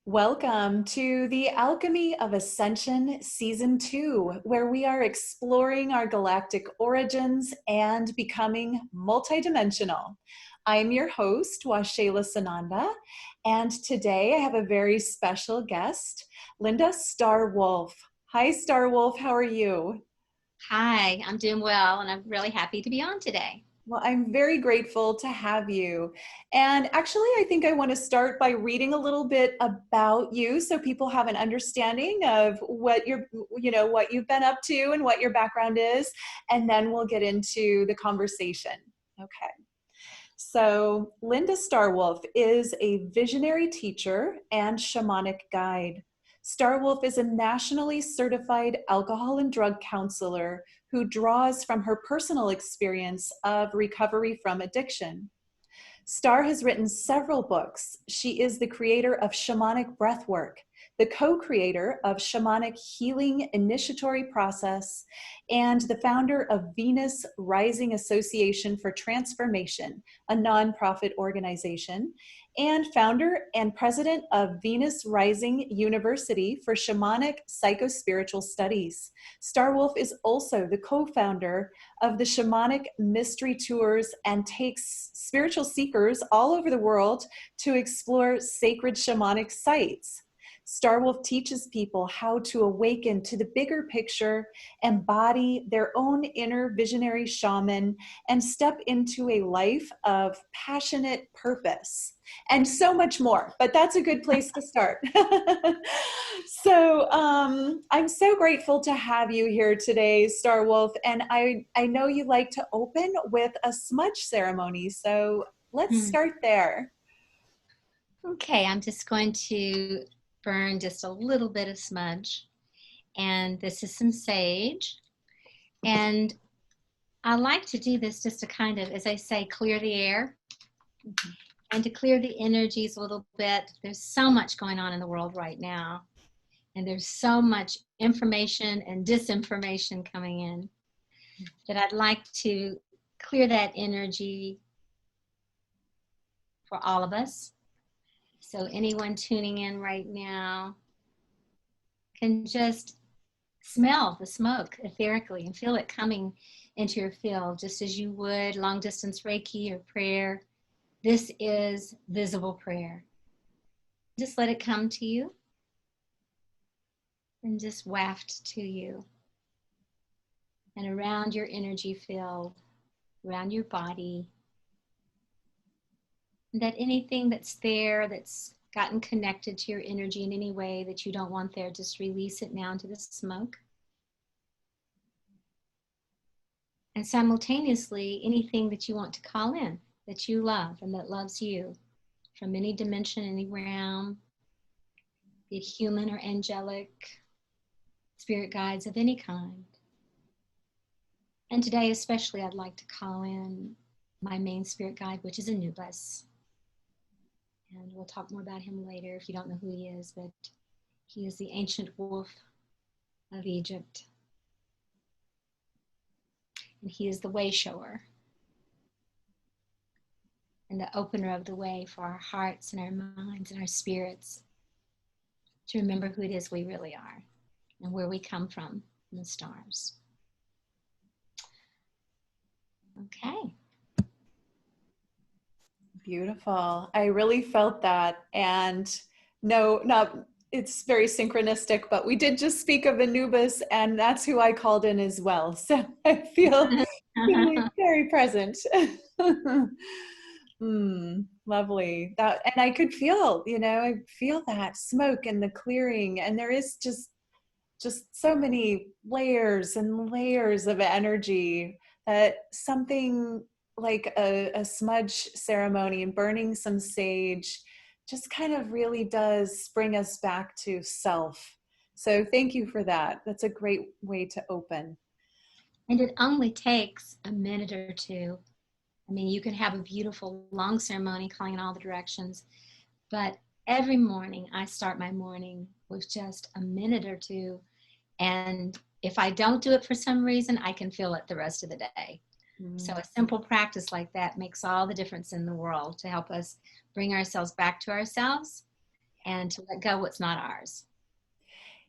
Welcome to the Alchemy of Ascension Season 2, where we are exploring our galactic origins and becoming multidimensional. I'm your host, Waxela Sananda, and today I have a very special guest, Linda Starwolf. Hi, Starwolf, how are you? Hi, I'm doing well, and I'm really happy to be on today. Well, I'm very grateful to have you. And actually, I think I want to start by reading a little bit about you so people have an understanding of what what you've been up to and what your background is, and then we'll get into the conversation. Okay. So, Linda Starwolf is a visionary teacher and shamanic guide. Starwolf is a nationally certified alcohol and drug counselor who draws from her personal experience of recovery from addiction. Star has written several books. She is the creator of Shamanic Breathwork, the co-creator of Shamanic Healing Initiatory Process, and the founder of Venus Rising Association for Transformation, a nonprofit organization, and founder and president of Venus Rising University for Shamanic Psychospiritual Studies. Starwolf is also the co-founder of the Shamanic Mystery Tours and takes spiritual seekers all over the world to explore sacred shamanic sites. Starwolf teaches people how to awaken to the bigger picture, embody their own inner visionary shaman, and step into a life of passionate purpose, and so much more. But that's a good place to start. So I'm so grateful to have you here today, Starwolf, and I know you like to open with a smudge ceremony, so let's start there. Okay, I'm just going to burn just a little bit of smudge. And this is some sage. And I like to do this just to kind of, as I say, clear the air and to clear the energies a little bit. There's so much going on in the world right now. And there's so much information and disinformation coming in that I'd like to clear that energy for all of us. So anyone tuning in right now can just smell the smoke etherically and feel it coming into your field, just as you would long distance Reiki or prayer. This is visible prayer. Just let it come to you and just waft to you and around your energy field, around your body. That anything that's there that's gotten connected to your energy in any way that you don't want there, just release it now into the smoke. And simultaneously, anything that you want to call in, that you love and that loves you from any dimension, any realm, be it human or angelic, spirit guides of any kind. And today especially, I'd like to call in my main spirit guide, which is Anubis. And we'll talk more about him later if you don't know who he is, but he is the ancient wolf of Egypt. And he is the way shower and the opener of the way for our hearts and our minds and our spirits to remember who it is we really are and where we come from the stars. Okay. Beautiful. I really felt that. And no, not, it's very synchronistic, but we did just speak of Anubis, and that's who I called in as well. So I feel really very present. Lovely. That, and I could feel, I feel that smoke and the clearing, and there is just so many layers and layers of energy that something like a smudge ceremony and burning some sage just kind of really does bring us back to self. So thank you for that. That's a great way to open. And it only takes a minute or two. I mean, you can have a beautiful long ceremony calling in all the directions, but every morning I start my morning with just a minute or two. And if I don't do it for some reason, I can feel it the rest of the day. So a simple practice like that makes all the difference in the world to help us bring ourselves back to ourselves and to let go what's not ours.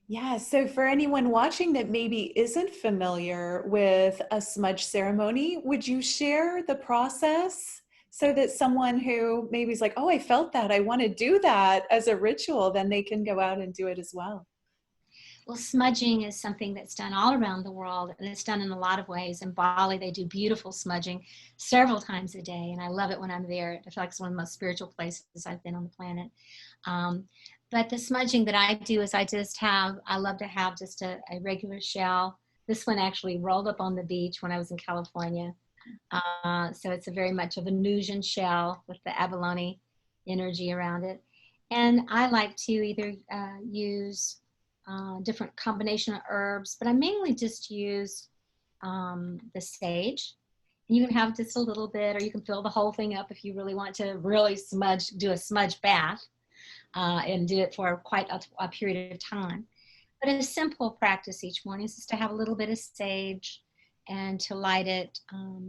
Yeah, so for anyone watching that maybe isn't familiar with a smudge ceremony, would you share the process so that someone who maybe is like, oh, I felt that, I want to do that as a ritual, then they can go out and do it as well? Well, smudging is something that's done all around the world, and it's done in a lot of ways. In Bali, they do beautiful smudging several times a day, and I love it when I'm there. I feel like it's one of the most spiritual places I've been on the planet. Um, but the smudging that I do is I love to have just a regular shell. This one actually rolled up on the beach when I was in California. So it's a very much of a Venusian shell with the abalone energy around it. And I like to either use different combination of herbs, but I mainly just use the sage. And you can have just a little bit, or you can fill the whole thing up if you really want to really do a smudge bath and do it for quite a period of time. But a simple practice each morning is just to have a little bit of sage and to light it.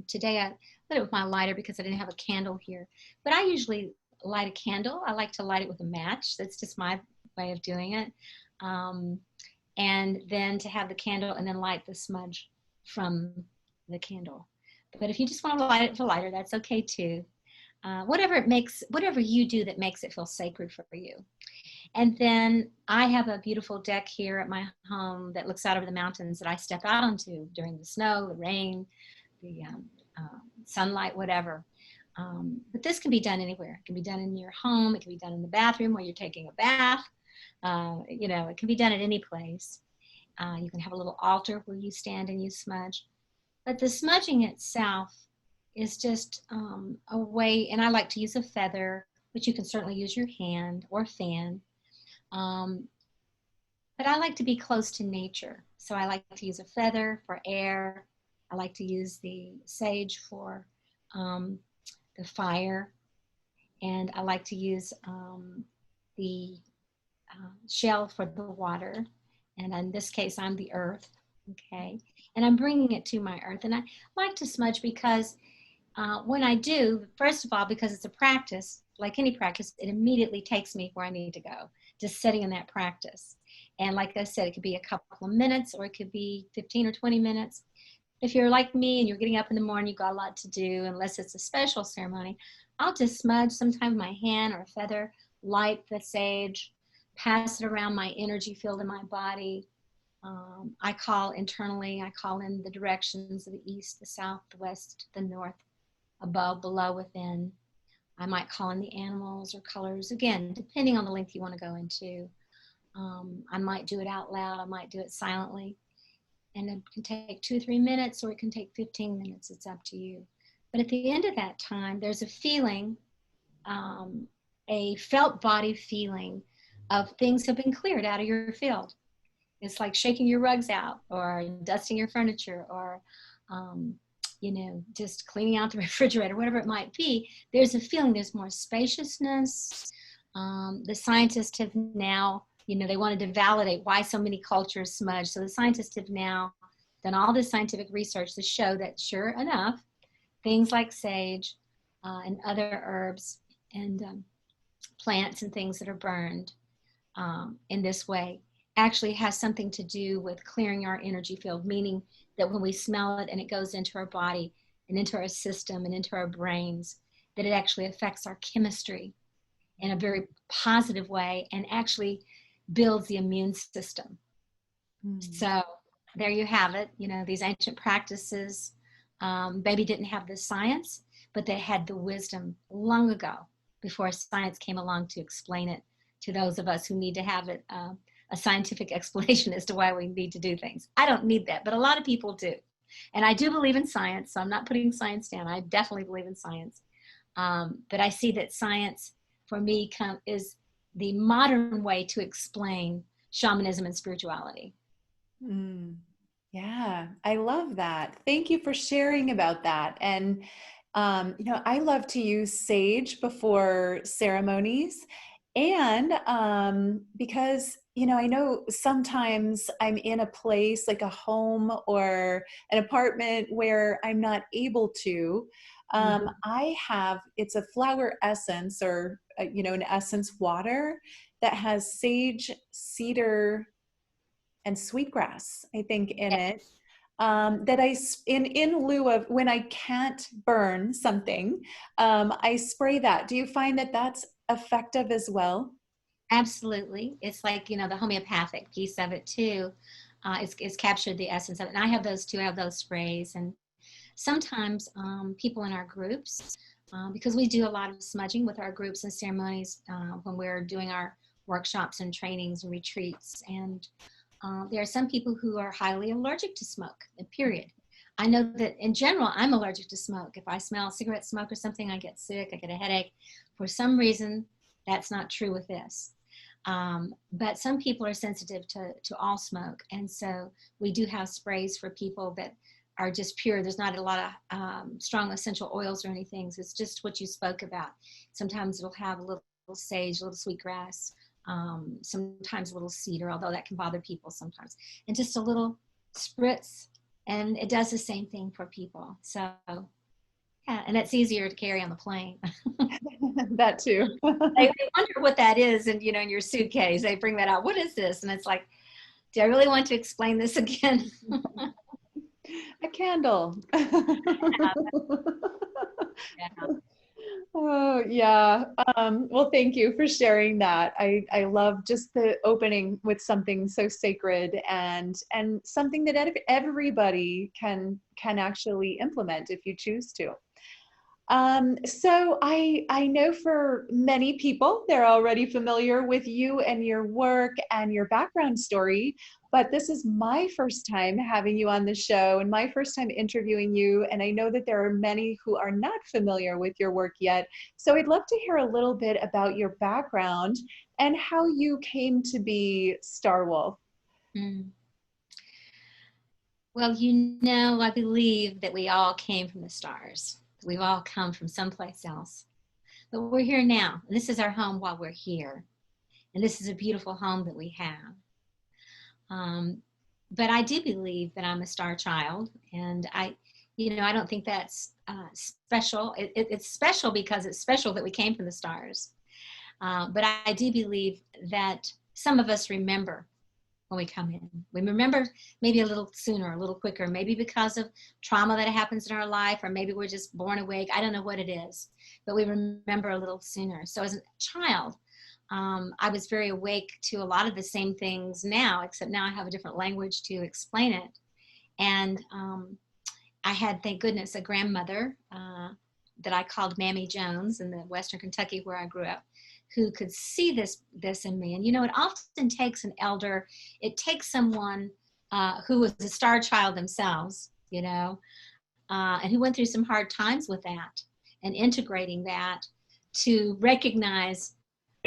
Today I lit it with my lighter because I didn't have a candle here. But I usually light a candle. I like to light it with a match. That's just my way of doing it. And then to have the candle and then light the smudge from the candle. But if you just want to light it with a lighter, that's okay too. Whatever you do that makes it feel sacred for you. And then I have a beautiful deck here at my home that looks out over the mountains that I step out onto during the snow, the rain, the sunlight, whatever. But this can be done anywhere. It can be done in your home. It can be done in the bathroom while you're taking a bath. It can be done at any place. You can have a little altar where you stand and you smudge. But the smudging itself is just a way, and I like to use a feather, but you can certainly use your hand or fan. But I like to be close to nature. So I like to use a feather for air. I like to use the sage for the fire. And I like to use the shell for the water. And in this case, I'm the earth. Okay. And I'm bringing it to my earth. And I like to smudge because when I do, first of all, because it's a practice, like any practice, it immediately takes me where I need to go, just sitting in that practice. And like I said, it could be a couple of minutes or it could be 15 or 20 minutes. If you're like me and you're getting up in the morning, you've got a lot to do, unless it's a special ceremony, I'll just smudge sometimes my hand or a feather, light the sage, pass it around my energy field in my body. I call in the directions of the east, the south, the west, the north, above, below, within. I might call in the animals or colors, again, depending on the length you want to go into. I might do it out loud. I might do it silently. And it can take 2 or 3 minutes, or it can take 15 minutes. It's up to you. But at the end of that time, there's a feeling, a felt body feeling of things have been cleared out of your field. It's like shaking your rugs out or dusting your furniture or, just cleaning out the refrigerator, whatever it might be. There's a feeling there's more spaciousness. The scientists have now, they wanted to validate why so many cultures smudge. So the scientists have now done all this scientific research to show that, sure enough, things like sage and other herbs and plants and things that are burned in this way actually has something to do with clearing our energy field, meaning that when we smell it and it goes into our body and into our system and into our brains, that it actually affects our chemistry in a very positive way and actually builds the immune system. So there you have it. These ancient practices maybe didn't have the science, but they had the wisdom long ago before science came along to explain it to those of us who need to have it, a scientific explanation as to why we need to do things. I don't need that, but a lot of people do. And I do believe in science, so I'm not putting science down. I definitely believe in science. But I see that science, for me, is the modern way to explain shamanism and spirituality. Yeah, I love that. Thank you for sharing about that. And, I love to use sage before ceremonies. And because, I know sometimes I'm in a place like a home or an apartment where I'm not able to. It's a flower essence or, an essence water. that has sage, cedar, and sweetgrass, I think, in it. That in lieu of when I can't burn something, I spray that. Do you find that that's effective as well? Absolutely. It's like, you know, the homeopathic piece of it too. It's captured the essence of it. And I have those too. I have those sprays. And sometimes people in our groups, because we do a lot of smudging with our groups and ceremonies when we're doing our workshops and trainings and retreats. And there are some people who are highly allergic to smoke, period. I know that in general, I'm allergic to smoke. If I smell cigarette smoke or something, I get sick, I get a headache. For some reason, that's not true with this. But some people are sensitive to all smoke. And so we do have sprays for people that are just pure. There's not a lot of strong essential oils or anything. So it's just what you spoke about. Sometimes it'll have a little sage, a little sweetgrass, sometimes a little cedar, although that can bother people sometimes. And just a little spritz, and it does the same thing for people. So yeah, and it's easier to carry on the plane. That too. They wonder what that is, and you know, in your suitcase, they bring that out. What is this? And it's like, do I really want to explain this again? A candle. Yeah. Oh, yeah. Well, thank you for sharing that. I love just the opening with something so sacred and something that everybody can actually implement if you choose to. So I know for many people, they're already familiar with you and your work and your background story, but this is my first time having you on the show and my first time interviewing you. And I know that there are many who are not familiar with your work yet. So I'd love to hear a little bit about your background and how you came to be Star Wolf. Mm. Well, you know, I believe that we all came from the stars. We've all come from someplace else. But we're here now. And this is our home while we're here. And this is a beautiful home that we have. But I do believe that I'm a star child. And you know, I don't think that's special. It's special because it's special that we came from the stars. But I do believe that some of us remember when we come in. We remember maybe a little sooner, a little quicker, maybe because of trauma that happens in our life, or maybe we're just born awake. I don't know what it is, but we remember a little sooner. So as a child, I was very awake to a lot of the same things now, except now I have a different language to explain it. And I had, thank goodness, a grandmother that I called Mammy Jones in the Western Kentucky where I grew up, who could see this in me. And you know, it often takes an elder, it takes someone who was a star child themselves, you know, and who went through some hard times with that and integrating that to recognize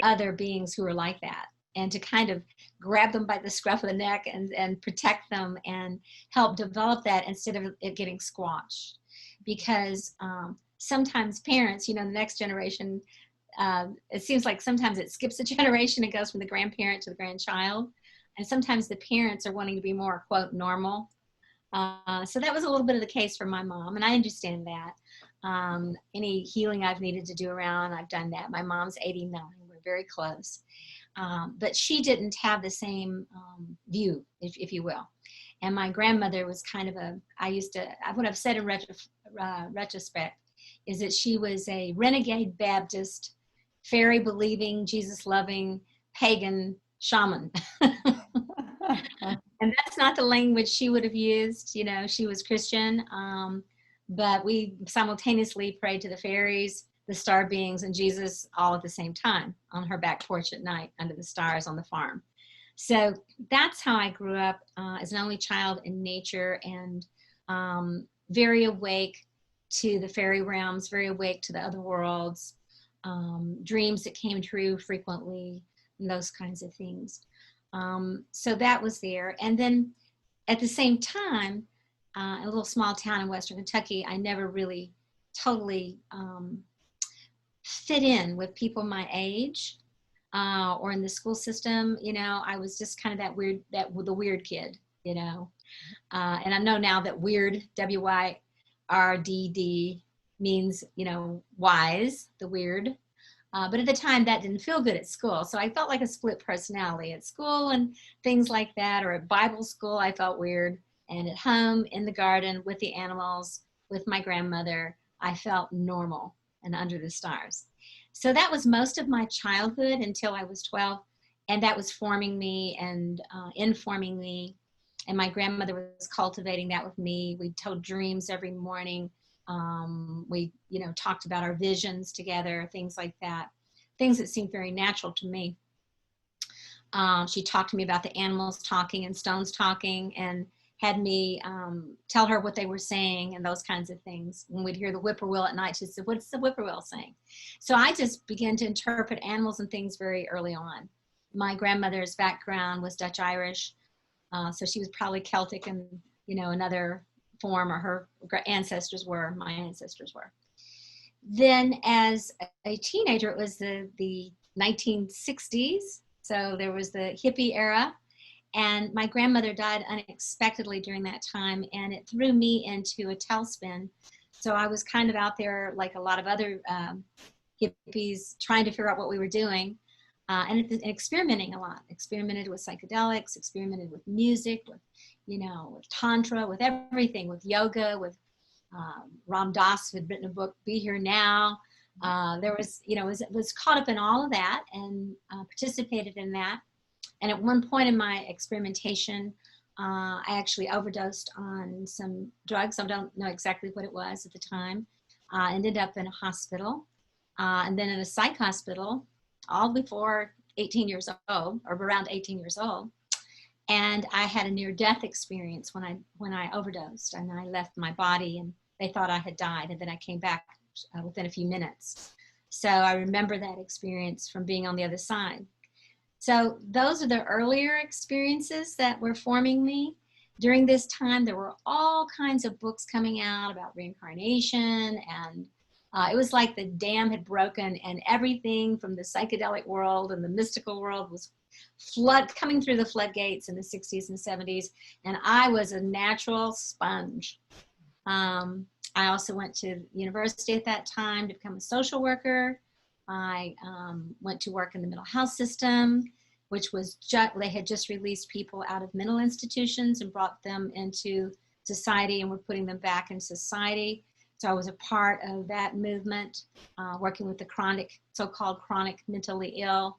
other beings who are like that and to kind of grab them by the scruff of the neck and protect them and help develop that instead of it getting squashed. Because sometimes parents, you know, the next generation, it seems like sometimes it skips a generation. It goes from the grandparent to the grandchild. And sometimes the parents are wanting to be more, quote, normal. So that was a little bit of the case for my mom, and I understand that. Any healing I've needed to do around, I've done that. My mom's 89. We're very close. But she didn't have the same view, if you will. And my grandmother was kind of what I've said in retrospect is that she was a renegade Baptist, fairy believing, Jesus loving, pagan shaman. And that's not the language she would have used. You know, she was Christian, but we simultaneously prayed to the fairies, the star beings, and Jesus all at the same time on her back porch at night under the stars on the farm. So that's how I grew up as an only child in nature, and very awake to the fairy realms, very awake to the other worlds, dreams that came true frequently, and those kinds of things. So that was there. And then at the same time, in a little small town in Western Kentucky, I never really totally fit in with people my age or in the school system. You know, I was just kind of the weird kid, you know. And I know now that weird, WYRDD, means, you know, wise, the weird. But at the time, that didn't feel good at school. So I felt like a split personality at school and things like that, or at Bible school, I felt weird. And at home, in the garden, with the animals, with my grandmother, I felt normal and under the stars. So that was most of my childhood until I was 12. And that was forming me and informing me. And my grandmother was cultivating that with me. We told dreams every morning. We, talked about our visions together, things like that, things that seemed very natural to me. She talked to me about the animals talking and stones talking, and had me tell her what they were saying and those kinds of things. When we'd hear the whippoorwill at night, she said, "What's the whippoorwill saying?" So I just began to interpret animals and things very early on. My grandmother's background was Dutch Irish, so she was probably Celtic and, another form, or her ancestors were, my ancestors were. Then as a teenager, it was the 1960s. So there was the hippie era, and my grandmother died unexpectedly during that time, and it threw me into a tailspin. So I was kind of out there like a lot of other hippies, trying to figure out what we were doing, and experimenting a lot. Experimented with psychedelics, experimented with music, with with tantra, with everything, with yoga, with Ram Dass, who had written a book, Be Here Now. There was, was caught up in all of that and participated in that. And at one point in my experimentation, I actually overdosed on some drugs. I don't know exactly what it was at the time. Ended up in a hospital, and then in a psych hospital, all before 18 years old, or around 18 years old. And I had a near-death experience when I overdosed, and I left my body, and they thought I had died, and then I came back within a few minutes. So I remember that experience from being on the other side. So those are the earlier experiences that were forming me. During this time, there were all kinds of books coming out about reincarnation, and it was like the dam had broken, and everything from the psychedelic world and the mystical world was coming through the floodgates in the 60s and 70s, and I was a natural sponge. I also went to university at that time to become a social worker. I went to work in the mental health system, which was they had just released people out of mental institutions and brought them into society, and were putting them back in society. So I was a part of that movement, working with the so-called chronic mentally ill.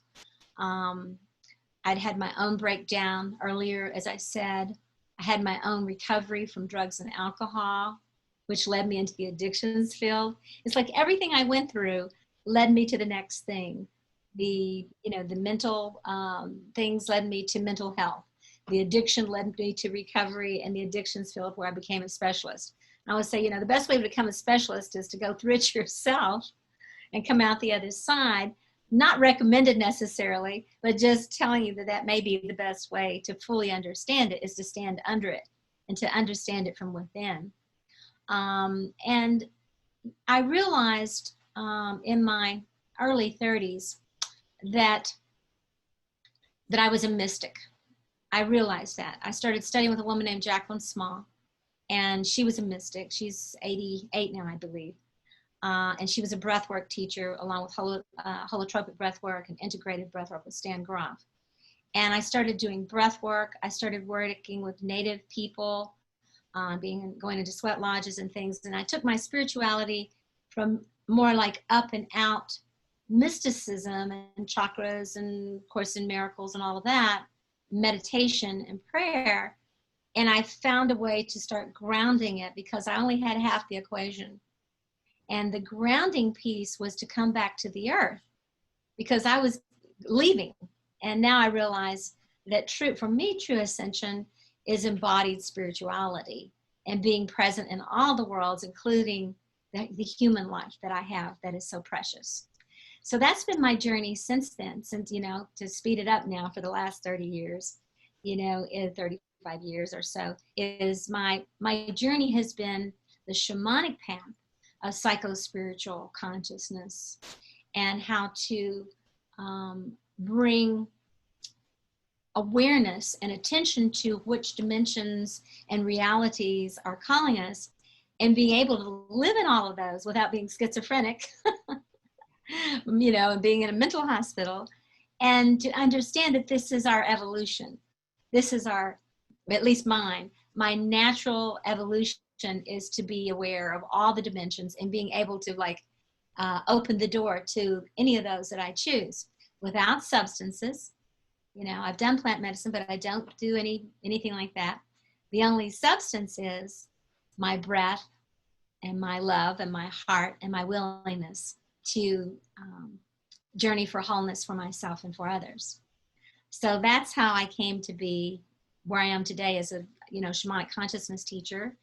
I'd had my own breakdown earlier, as I said. I had my own recovery from drugs and alcohol, which led me into the addictions field. It's like everything I went through led me to the next thing. The mental things led me to mental health. The addiction led me to recovery and the addictions field, where I became a specialist. And I would say, the best way to become a specialist is to go through it yourself and come out the other side. Not recommended necessarily, but just telling you that may be the best way to fully understand it, is to stand under it and to understand it from within. And I realized in my early 30s that I was a mystic. I realized that. I started studying with a woman named Jacqueline Small, and she was a mystic. She's 88 now, I believe. And she was a breathwork teacher, along with holotropic breathwork and integrated breathwork with Stan Groff. And I started doing breathwork. I started working with Native people, going into sweat lodges and things. And I took my spirituality from more like up and out mysticism and chakras and Course in Miracles and all of that, meditation and prayer. And I found a way to start grounding it, because I only had half the equation. And the grounding piece was to come back to the earth, because I was leaving. And now I realize that for me, true ascension is embodied spirituality and being present in all the worlds, including the human life that I have that is so precious. So that's been my journey since then, to speed it up now for the last 30 years, 35 years or so, is my journey has been the shamanic path of psycho-spiritual consciousness, and how to bring awareness and attention to which dimensions and realities are calling us, and being able to live in all of those without being schizophrenic and being in a mental hospital, and to understand that this is our evolution. This is our, at least mine, my natural evolution is to be aware of all the dimensions and being able to open the door to any of those that I choose without substances. I've done plant medicine, but I don't do anything like that. The only substance is my breath and my love and my heart and my willingness to journey for wholeness for myself and for others. So that's how I came to be where I am today as a shamanic consciousness teacher.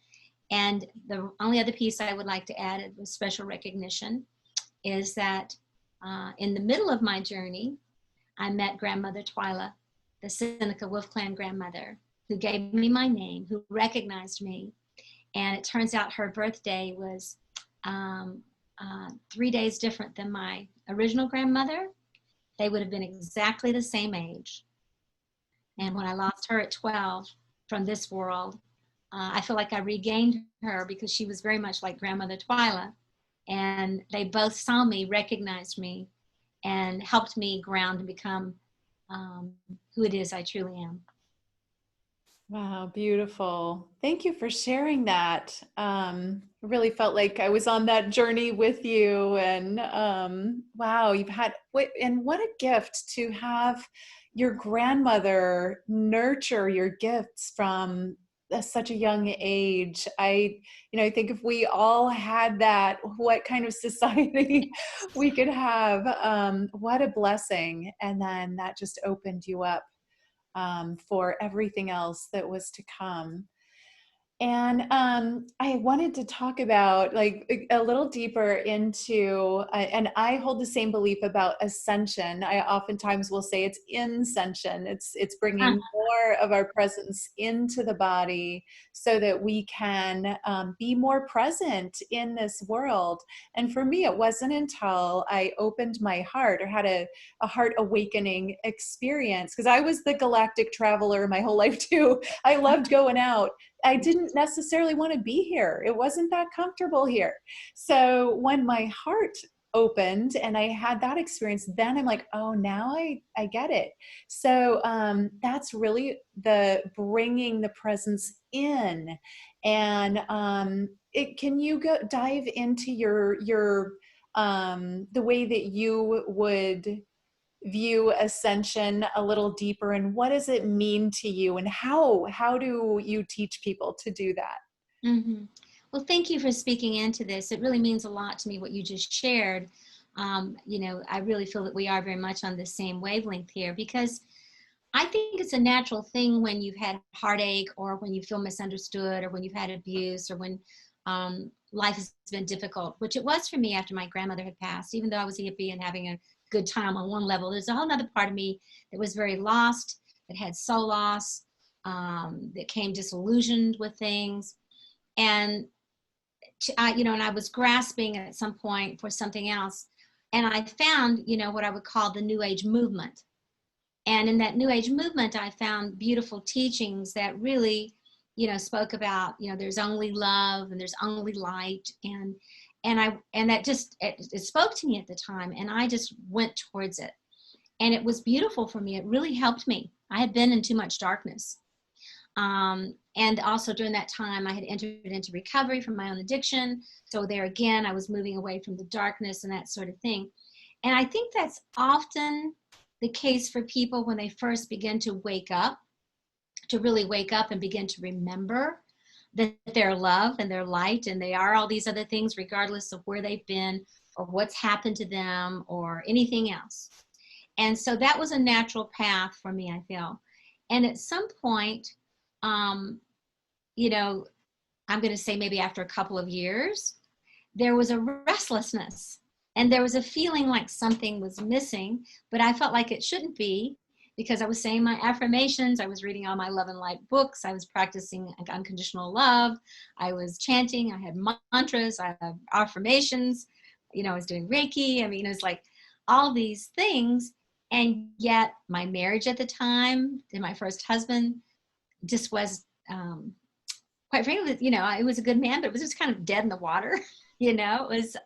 And the only other piece I would like to add with special recognition is that in the middle of my journey, I met Grandmother Twyla, the Seneca Wolf Clan grandmother, who gave me my name, who recognized me. And it turns out her birthday was 3 days different than my original grandmother. They would have been exactly the same age. And when I lost her at 12 from this world, I feel like I regained her because she was very much like Grandmother Twyla. And they both saw me, recognized me, and helped me ground and become who it is I truly am. Wow, beautiful. Thank you for sharing that. I really felt like I was on that journey with you. And wow, what a gift to have your grandmother nurture your gifts from such a young age. I think if we all had that, what kind of society we could have. What a blessing. And then that just opened you up for everything else that was to come. And I wanted to talk about a little deeper into, and I hold the same belief about ascension. I oftentimes will say it's inscension. It's bringing more of our presence into the body so that we can be more present in this world. And for me, it wasn't until I opened my heart or had a heart awakening experience, because I was the galactic traveler my whole life too. I loved going out. I didn't necessarily want to be here. It wasn't that comfortable here. So when my heart opened and I had that experience, then I'm like, oh, now I get it. So that's really the bringing the presence in. And can you dive into your the way that you would view ascension a little deeper, and what does it mean to you, and how do you teach people to do that? Mm-hmm. Well, thank you for speaking into this. It really means a lot to me what you just shared. I really feel that we are very much on the same wavelength here, because I think it's a natural thing when you've had heartache, or when you feel misunderstood, or when you've had abuse, or when life has been difficult, which it was for me after my grandmother had passed. Even though I was a hippie and having a good time on one level, there's a whole other part of me that was very lost, that had soul loss, that came disillusioned with things. And and I was grasping at some point for something else. And I found, what I would call the New Age movement. And in that New Age movement, I found beautiful teachings that really, spoke about, there's only love and there's only light. And that just, it spoke to me at the time, and I just went towards it. And it was beautiful for me. It really helped me. I had been in too much darkness. And also during that time, I had entered into recovery from my own addiction. So there again, I was moving away from the darkness and that sort of thing. And I think that's often the case for people when they first begin to wake up, to really wake up and begin to remember that they're love and they're light, and they are all these other things, regardless of where they've been or what's happened to them or anything else. And so that was a natural path for me, I feel. And at some point, I'm going to say maybe after a couple of years, there was a restlessness, and there was a feeling like something was missing, but I felt like it shouldn't be, because I was saying my affirmations, I was reading all my love and light books, I was practicing unconditional love, I was chanting, I had mantras, I had affirmations, I was doing Reiki. I mean, it was like all these things. And yet my marriage at the time to my first husband just was, quite frankly, it was a good man, but it was just kind of dead in the water. It was,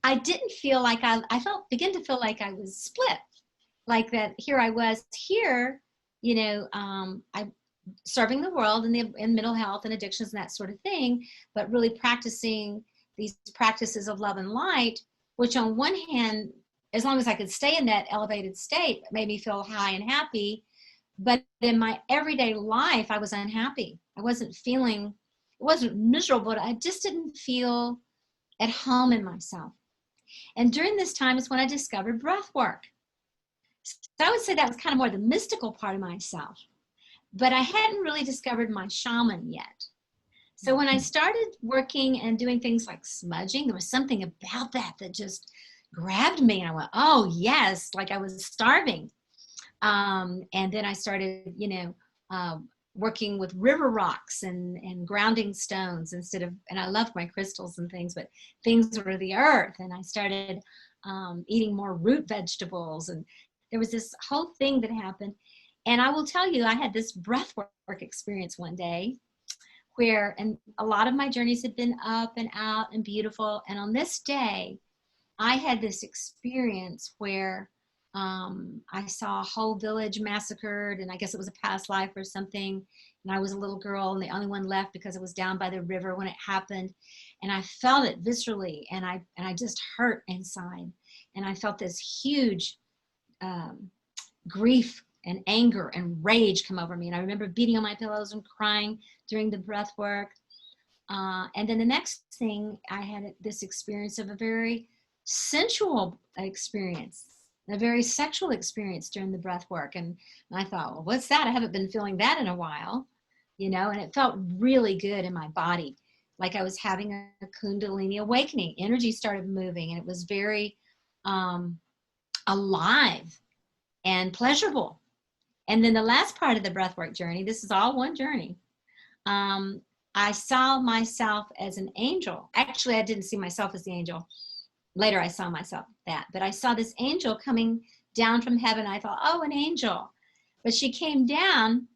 I didn't feel like began to feel like I was split, like that here I was here, you know, I serving the world in mental health and addictions and that sort of thing, but really practicing these practices of love and light, which on one hand, as long as I could stay in that elevated state, made me feel high and happy. But in my everyday life, I was unhappy. I wasn't feeling, it wasn't miserable, but I just didn't feel at home in myself. And during this time is when I discovered breath work. So I would say that was kind of more the mystical part of myself. But I hadn't really discovered my shaman yet. So when I started working and doing things like smudging, there was something about that that just grabbed me. And I went, oh, yes, like I was starving. And then I started, working with river rocks and grounding stones instead of, and I loved my crystals and things, but things were the earth. And I started eating more root vegetables. And there was this whole thing that happened. And I will tell you, I had this breathwork experience one day where, and a lot of my journeys had been up and out and beautiful. And on this day, I had this experience where I saw a whole village massacred, and I guess it was a past life or something. And I was a little girl and the only one left because it was down by the river when it happened. And I felt it viscerally, and I just hurt inside. And I felt this huge grief and anger and rage come over me. And I remember beating on my pillows and crying during the breath work. And then the next thing, I had this experience of a very sensual experience, a very sexual experience during the breath work. And I thought, well, what's that? I haven't been feeling that in a while, and it felt really good in my body. Like I was having a Kundalini awakening. Energy started moving, and it was very alive and pleasurable. And then the last part of the breathwork journey, this is all one journey. I saw myself as an angel. Actually, I didn't see myself as the angel. Later, I saw myself that. But I saw this angel coming down from heaven. I thought, oh, an angel. But she came down,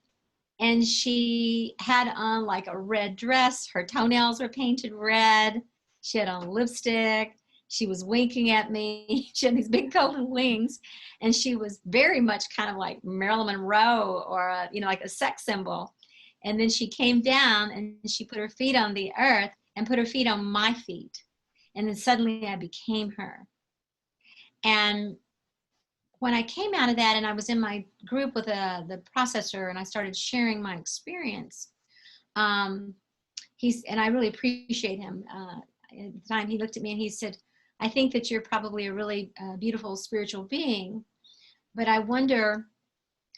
and she had on like a red dress. Her toenails were painted red. She had on lipstick. She was winking at me. She had these big golden wings, and she was very much kind of like Marilyn Monroe or like a sex symbol. And then she came down and she put her feet on the earth and put her feet on my feet. And then suddenly I became her. And when I came out of that and I was in my group with the processor and I started sharing my experience, and I really appreciate him. At the time he looked at me and he said, I think that you're probably a really beautiful spiritual being, but I wonder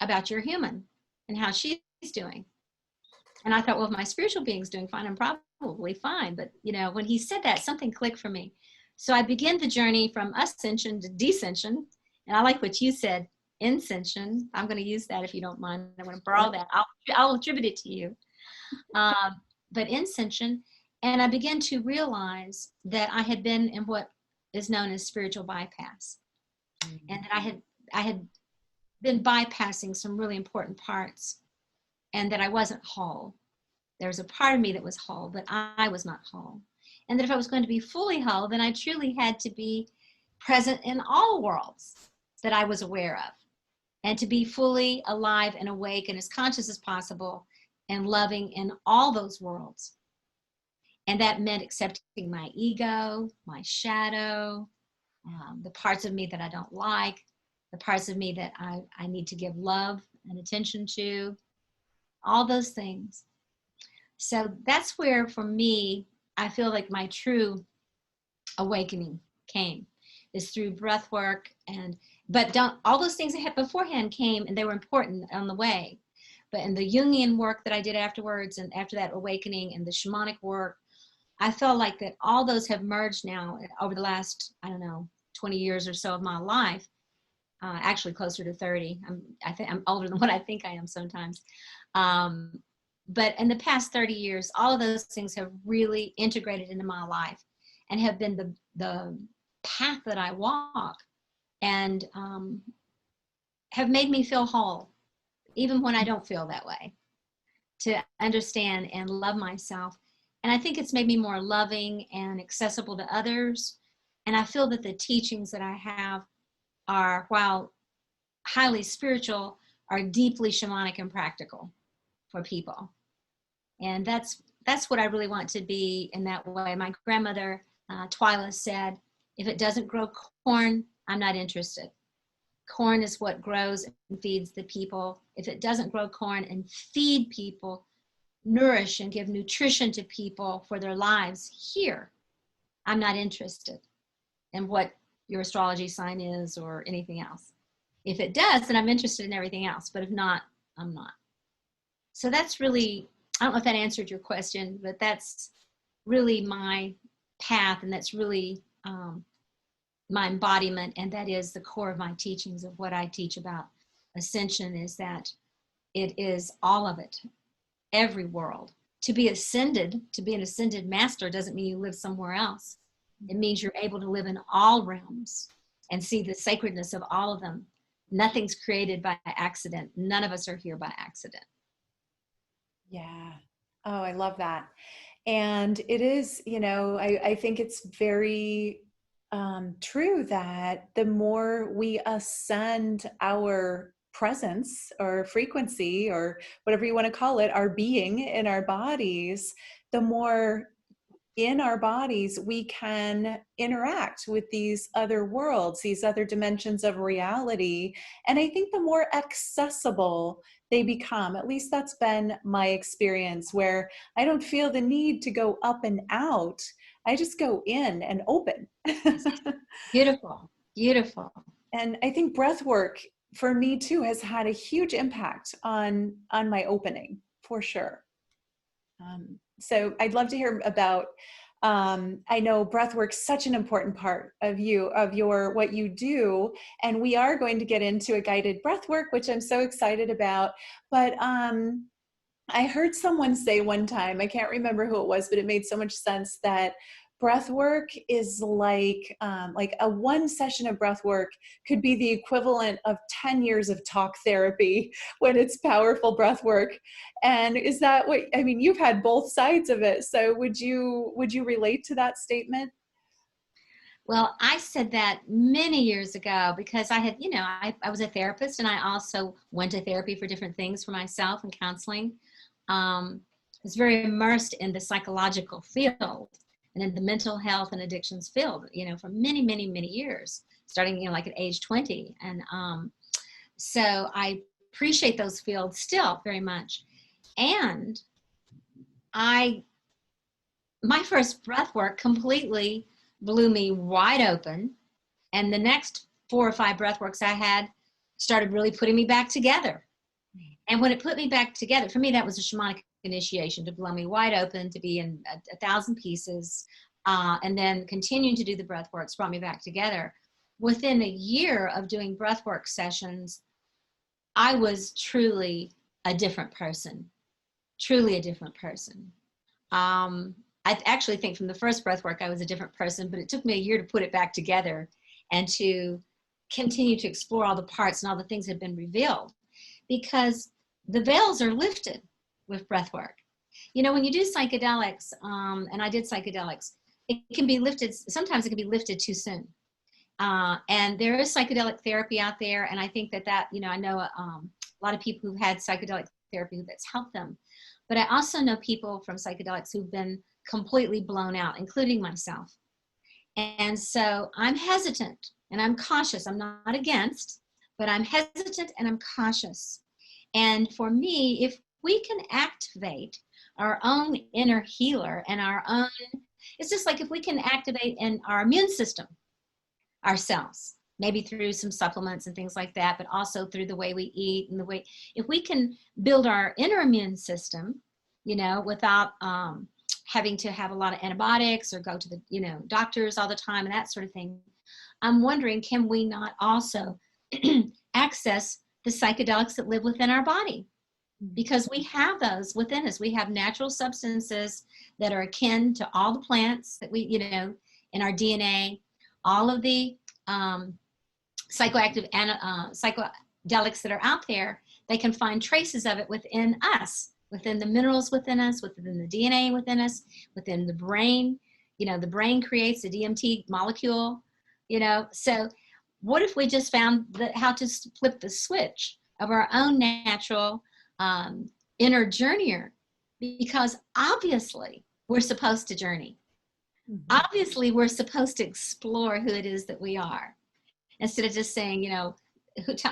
about your human and how she's doing. And I thought, well, if my spiritual being's doing fine, I'm probably fine. But, when he said that, something clicked for me. So I began the journey from ascension to descension. And I like what you said, ascension. I'm going to use that if you don't mind. I'm going to borrow that. I'll attribute it to you. But ascension. And I began to realize that I had been in what is known as spiritual bypass. Mm-hmm. And that I had been bypassing some really important parts, and that I wasn't whole. There was a part of me that was whole, but I was not whole. And that if I was going to be fully whole, then I truly had to be present in all worlds that I was aware of, and to be fully alive and awake and as conscious as possible and loving in all those worlds. And that meant accepting my ego, my shadow, the parts of me that I don't like, the parts of me that I need to give love and attention to, all those things. So that's where, for me, I feel like my true awakening came, is through breath work. But all those things I had beforehand came, and they were important on the way. But in the Jungian work that I did afterwards, and after that awakening, and the shamanic work, I felt like that all those have merged now over the last, 20 years or so of my life. Actually closer to 30. I think I'm older than what I think I am sometimes. But in the past 30 years, all of those things have really integrated into my life and have been the path that I walk, and have made me feel whole, even when I don't feel that way, to understand and love myself. And I think it's made me more loving and accessible to others. And I feel that the teachings that I have are, while highly spiritual, are deeply shamanic and practical for people. And that's what I really want to be in that way. My grandmother, Twyla, said, if it doesn't grow corn, I'm not interested. Corn is what grows and feeds the people. If it doesn't grow corn and feed people, nourish and give nutrition to people for their lives here, I'm not interested in what your astrology sign is or anything else. If it does, then I'm interested in everything else. But if not, I'm not. So that's really, I don't know if that answered your question, but that's really my path, and that's really my embodiment, and that is the core of my teachings of what I teach about ascension, is that it is all of it, every world. To be ascended, to be an ascended master doesn't mean you live somewhere else. It means you're able to live in all realms and see the sacredness of all of them. Nothing's created by accident. None of us are here by accident. Yeah. Oh, I love that. And it is, I think it's very true that the more we ascend our presence or frequency or whatever you want to call it, our being in our bodies, the more in our bodies we can interact with these other worlds, these other dimensions of reality. And I think the more accessible they become, at least that's been my experience, where I don't feel the need to go up and out. I just go in and open. Beautiful, beautiful. And I think breath work for me too has had a huge impact on my opening, for sure. So I'd love to hear about, I know breathwork's such an important part of what you do, and we are going to get into a guided breathwork, which I'm so excited about. But I heard someone say one time, I can't remember who it was, but it made so much sense, that breath work is like a one session of breath work could be the equivalent of 10 years of talk therapy when it's powerful breath work. And is that what, I mean, you've had both sides of it. So would you relate to that statement? Well, I said that many years ago because I had, I was a therapist, and I also went to therapy for different things for myself and counseling. I was very immersed in the psychological field and in the mental health and addictions field, for many, many, many years, starting, like at age 20. And so I appreciate those fields still very much. And my first breath work completely blew me wide open. And the next 4 or 5 breath works I had started really putting me back together. And when it put me back together, for me, that was a shamanic initiation, to blow me wide open, to be in 1,000 pieces. And then continuing to do the breath works brought me back together. Within a year of doing breath work sessions, I was truly a different person, truly a different person. I actually think from the first breath work, I was a different person, but it took me a year to put it back together and to continue to explore all the parts and all the things that had been revealed, because the veils are lifted with breath work. When you do psychedelics, and I did psychedelics, it can be lifted. Sometimes it can be lifted too soon. And there is psychedelic therapy out there. And I think that, I know a lot of people who've had psychedelic therapy that's helped them. But I also know people from psychedelics who've been completely blown out, including myself. And so I'm hesitant and I'm cautious. I'm not against, but I'm hesitant and I'm cautious. And for me, if we can activate our own inner healer and our own, it's just like if we can activate in our immune system ourselves, maybe through some supplements and things like that, but also through the way we eat and the way, if we can build our inner immune system, without having to have a lot of antibiotics or go to the, doctors all the time and that sort of thing. I'm wondering, can we not also access the psychedelics that live within our body? Because we have those within us. We have natural substances that are akin to all the plants that we, in our DNA, all of the psychoactive psychedelics that are out there, they can find traces of it within us, within the minerals within us, within the DNA within us, within the brain. the brain creates a DMT molecule, so what if we just found how to flip the switch of our own natural inner journeyer? Because obviously we're supposed to journey. Mm-hmm. Obviously we're supposed to explore who it is that we are, instead of just saying,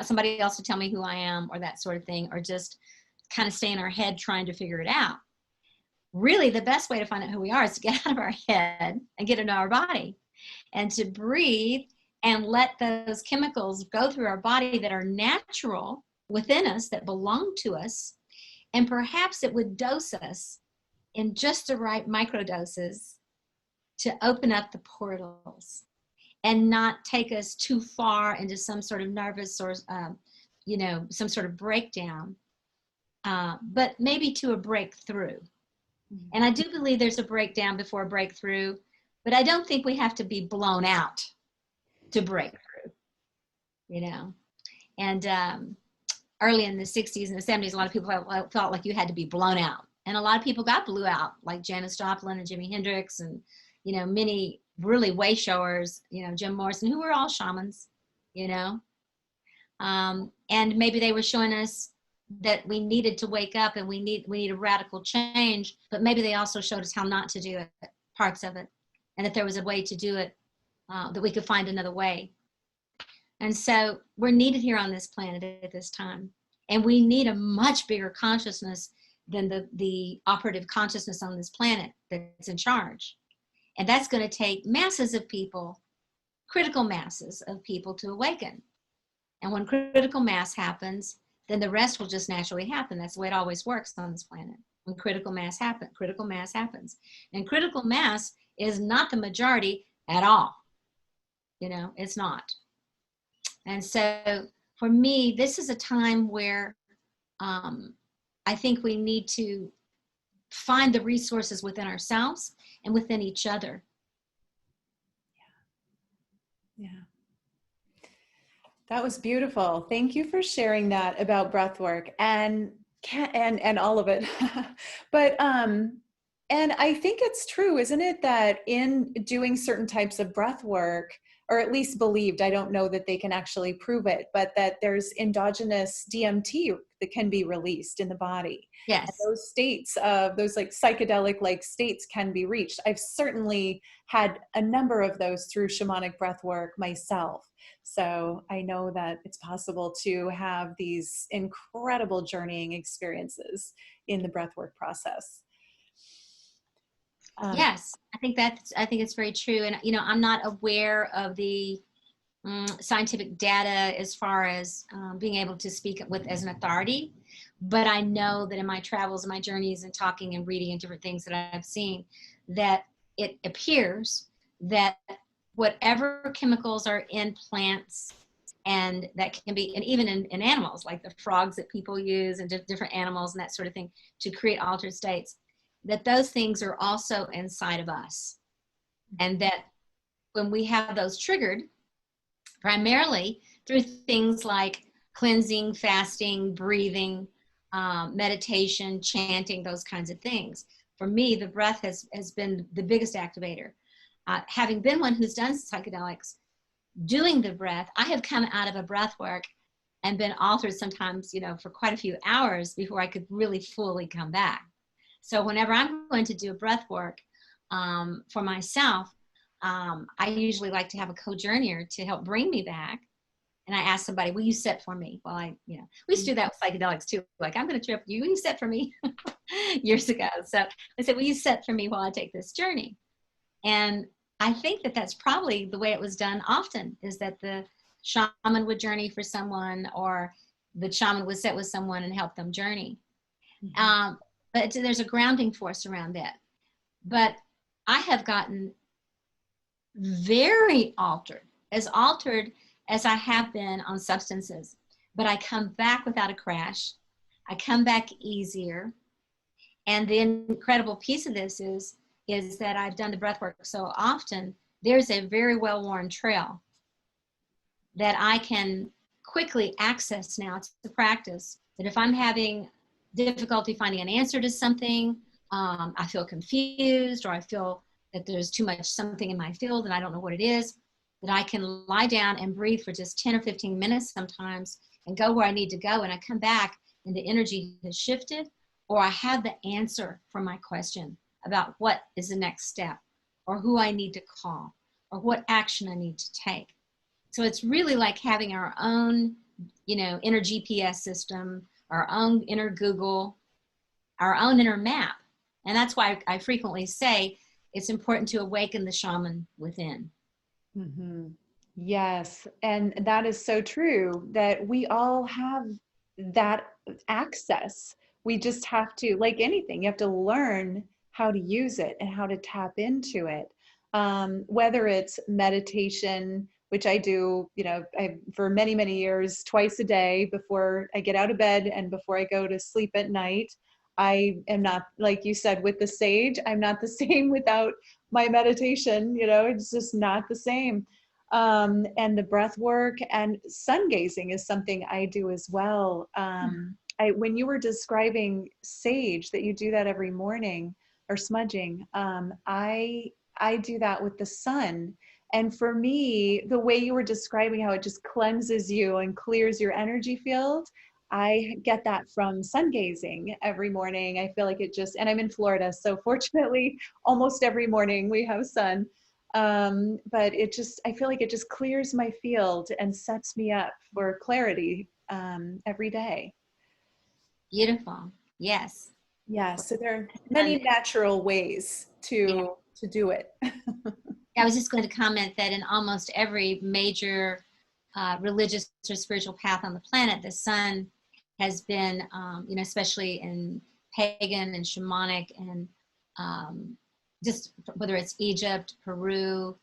somebody else to tell me who I am, or that sort of thing, or just kind of stay in our head trying to figure it out. Really, the best way to find out who we are is to get out of our head and get into our body, and to breathe and let those chemicals go through our body that are natural within us, that belong to us. And perhaps it would dose us in just the right microdoses to open up the portals and not take us too far into some sort of nervous or, some sort of breakdown, but maybe to a breakthrough. Mm-hmm. And I do believe there's a breakdown before a breakthrough, but I don't think we have to be blown out to break through, And early in the 60s and the 70s, a lot of people felt like you had to be blown out. And a lot of people got blew out, like Janis Joplin and Jimi Hendrix and, many really way showers, Jim Morrison, who were all shamans, and maybe they were showing us that we needed to wake up and we need a radical change, but maybe they also showed us how not to do it, parts of it, and that there was a way to do it, that we could find another way. And so we're needed here on this planet at this time, and we need a much bigger consciousness than the operative consciousness on this planet that's in charge. And that's going to take masses of people, critical masses of people, to awaken. And when critical mass happens, then the rest will just naturally happen. That's the way it always works on this planet. When critical mass happens. And critical mass is not the majority at all. It's not. And so for me, this is a time where I think we need to find the resources within ourselves and within each other. Yeah. That was beautiful. Thank you for sharing that about breath work and all of it. But and I think it's true, isn't it, that in doing certain types of breath work, or at least believed, I don't know that they can actually prove it, but that there's endogenous DMT that can be released in the body. Yes. And those states of those like psychedelic like states can be reached. I've certainly had a number of those through shamanic breath work myself. So I know that it's possible to have these incredible journeying experiences in the breathwork process. Yes, I think it's very true. And, I'm not aware of the scientific data as far as being able to speak as an authority, but I know that in my travels and my journeys and talking and reading and different things that I've seen, that it appears that whatever chemicals are in plants, and that can be, and even in animals, like the frogs that people use and different animals and that sort of thing to create altered states, that those things are also inside of us. And that when we have those triggered, primarily through things like cleansing, fasting, breathing, meditation, chanting, those kinds of things. For me, the breath has been the biggest activator. Having been one who's done psychedelics, doing the breath, I have come out of a breath work and been altered sometimes, for quite a few hours before I could really fully come back. So whenever I'm going to do a breath work for myself, I usually like to have a co-journeyer to help bring me back. And I ask somebody, will you sit for me while we used to do that with psychedelics too. Like, I'm going to trip you. Will you sit for me? Years ago. So I said, will you sit for me while I take this journey? And I think that that's probably the way it was done often, is that the shaman would journey for someone, or the shaman would sit with someone and help them journey. Mm-hmm. But there's a grounding force around that. But I have gotten very altered as I have been on substances. But I come back without a crash. I come back easier. And the incredible piece of this is that I've done the breath work so often, there's a very well-worn trail that I can quickly access now to practice. That if I'm having difficulty finding an answer to something, I feel confused, or I feel that there's too much something in my field and I don't know what it is, that I can lie down and breathe for just 10 or 15 minutes sometimes and go where I need to go. And I come back and the energy has shifted, or I have the answer for my question about what is the next step, or who I need to call, or what action I need to take. So it's really like having our own, inner GPS system, our own inner Google, our own inner map. And that's why I frequently say it's important to awaken the shaman within. Mm-hmm. Yes. And that is so true, that we all have that access. We just have to, like anything, you have to learn how to use it and how to tap into it. Whether it's meditation, which I do, for many, many years, twice a day before I get out of bed and before I go to sleep at night. I am not, like you said, with the sage, I'm not the same without my meditation, it's just not the same. And the breath work and sun gazing is something I do as well. When you were describing sage, that you do that every morning, or smudging, I do that with the sun. And for me, the way you were describing how it just cleanses you and clears your energy field, I get that from sun gazing every morning. I feel like it just, and I'm in Florida, so fortunately, almost every morning we have sun. But I feel like it just clears my field and sets me up for clarity every day. Beautiful. Yes. Yeah, so there are many natural ways to do it. I was just going to comment that in almost every major religious or spiritual path on the planet, the sun has been, especially in pagan and shamanic and just whether it's Egypt, Peru,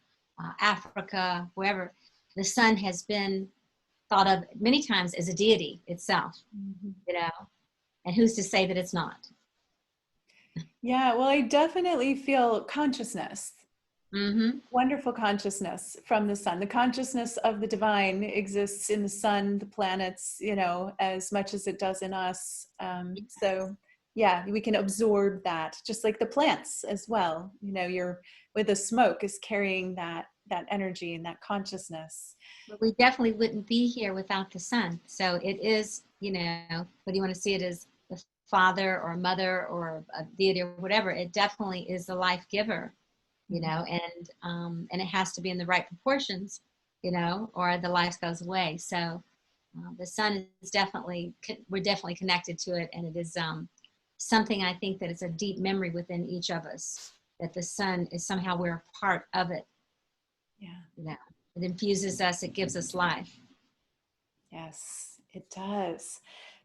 Africa, wherever, the sun has been thought of many times as a deity itself, and who's to say that it's not? Yeah, well, I definitely feel consciousness. Mm-hmm. Wonderful consciousness from the sun. The consciousness of the divine exists in the sun, the planets, as much as it does in us. So yeah, we can absorb that, just like the plants as well. With the smoke is carrying that energy and that consciousness. But we definitely wouldn't be here without the sun. So it is, whether you want to see it as the father or mother or a deity or whatever, it definitely is the life giver. And it has to be in the right proportions, or the life goes away. So the sun is we're definitely connected to it. And it is something I think that it's a deep memory within each of us, that the sun is somehow we're a part of it. Yeah. It infuses us, it gives us life. Yes, it does.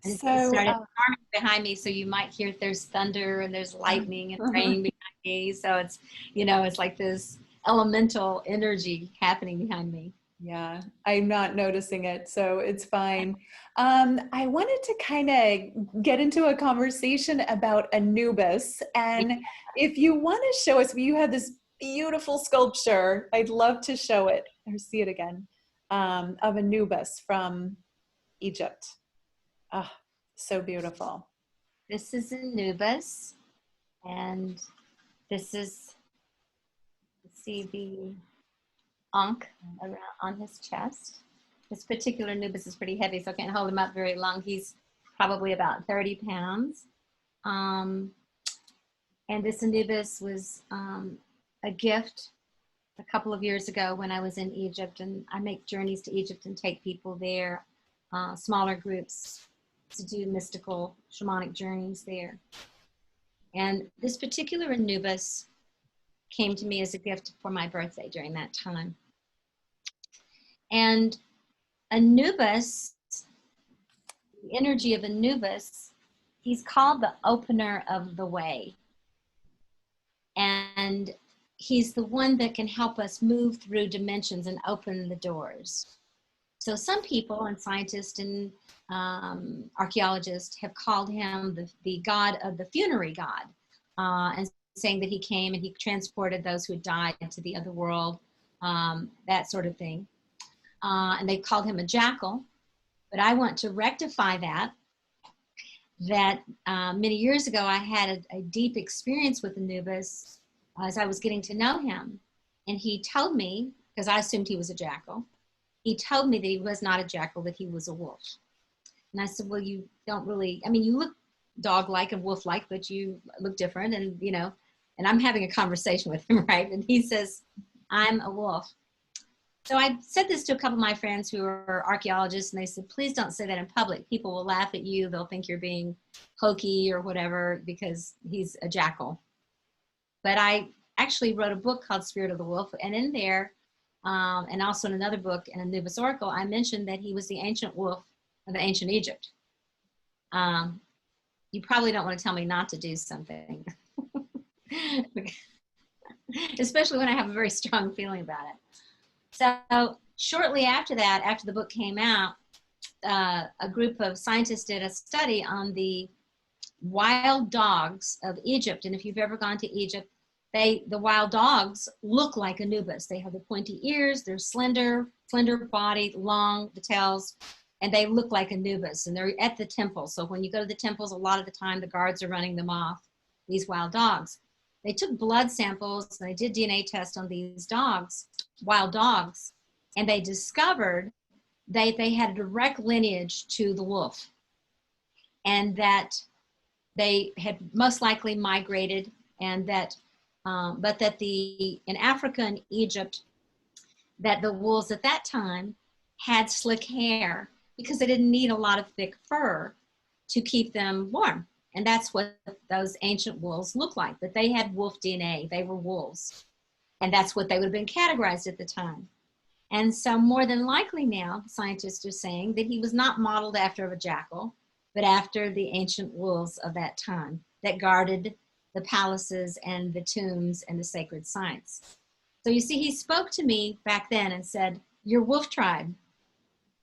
And it So started behind me, so you might hear there's thunder and there's lightning and rain behind me. So it's, it's like this elemental energy happening behind me. Yeah, I'm not noticing it, so it's fine. I wanted to kind of get into a conversation about Anubis, and if you want to show us, you have this beautiful sculpture. I'd love to show it or see it again, of Anubis from Egypt. Ah, so beautiful. This is Anubis, and this is, see the ankh around on his chest. This particular Anubis is pretty heavy, so I can't hold him up very long. He's probably about 30 pounds. And this Anubis was a gift a couple of years ago when I was in Egypt, and I make journeys to Egypt and take people there, smaller groups, to do mystical shamanic journeys there. And this particular Anubis came to me as a gift for my birthday during that time. And Anubis, the energy of Anubis, he's called the opener of the way. And he's the one that can help us move through dimensions and open the doors. So some people and scientists and archaeologists have called him the god of the funerary god, and saying that he came and he transported those who had died into the other world, that sort of thing. And they called him a jackal. But I want to rectify that many years ago I had a deep experience with Anubis as I was getting to know him. And he told me, because I assumed he was a jackal, he told me that he was not a jackal, that he was a wolf. And I said, well, you don't really, I mean, you look dog-like and wolf-like, but you look different. And, you know, and I'm having a conversation with him, right? And he says, I'm a wolf. So I said this to a couple of my friends who are archaeologists, and they said, please don't say that in public. People will laugh at you. They'll think you're being hokey or whatever because he's a jackal. But I actually wrote a book called Spirit of the Wolf. And in there, and also in another book, in Anubis Oracle, I mentioned that he was the ancient wolf of ancient Egypt. You probably don't want to tell me not to do something, especially when I have a very strong feeling about it. So shortly after that, after the book came out, a group of scientists did a study on the wild dogs of Egypt. And if you've ever gone to Egypt, the wild dogs look like Anubis. They have the pointy ears, they're slender body, long, the tails, and they look like Anubis. And they're at the temple. So when you go to the temples, a lot of the time the guards are running them off, these wild dogs. They took blood samples and they did DNA tests on these dogs, wild dogs, and they discovered they had a direct lineage to the wolf, and that they had most likely migrated, and that but that in Africa and Egypt, that the wolves at that time had slick hair because they didn't need a lot of thick fur to keep them warm. And that's what those ancient wolves looked like, that they had wolf DNA, they were wolves. And that's what they would have been categorized at the time. And so more than likely now, scientists are saying that he was not modeled after a jackal, but after the ancient wolves of that time that guarded the palaces and the tombs and the sacred sites. So you see, he spoke to me back then and said, you're wolf tribe.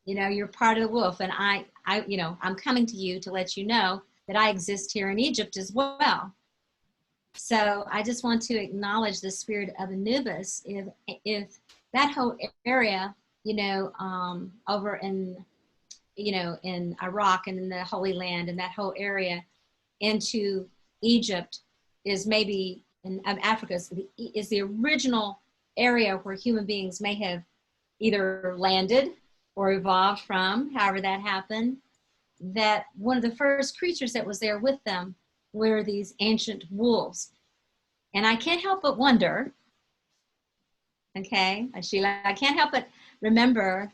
You know, you're part of the wolf. And I'm coming to you to let you know that I exist here in Egypt as well. So I just want to acknowledge the spirit of Anubis. If that whole area, over in, in Iraq and in the Holy Land and that whole area into Egypt is maybe, in Africa, is the original area where human beings may have either landed or evolved from, however that happened, that one of the first creatures that was there with them were these ancient wolves. And I can't help but wonder, okay, Sheila, I can't help but remember,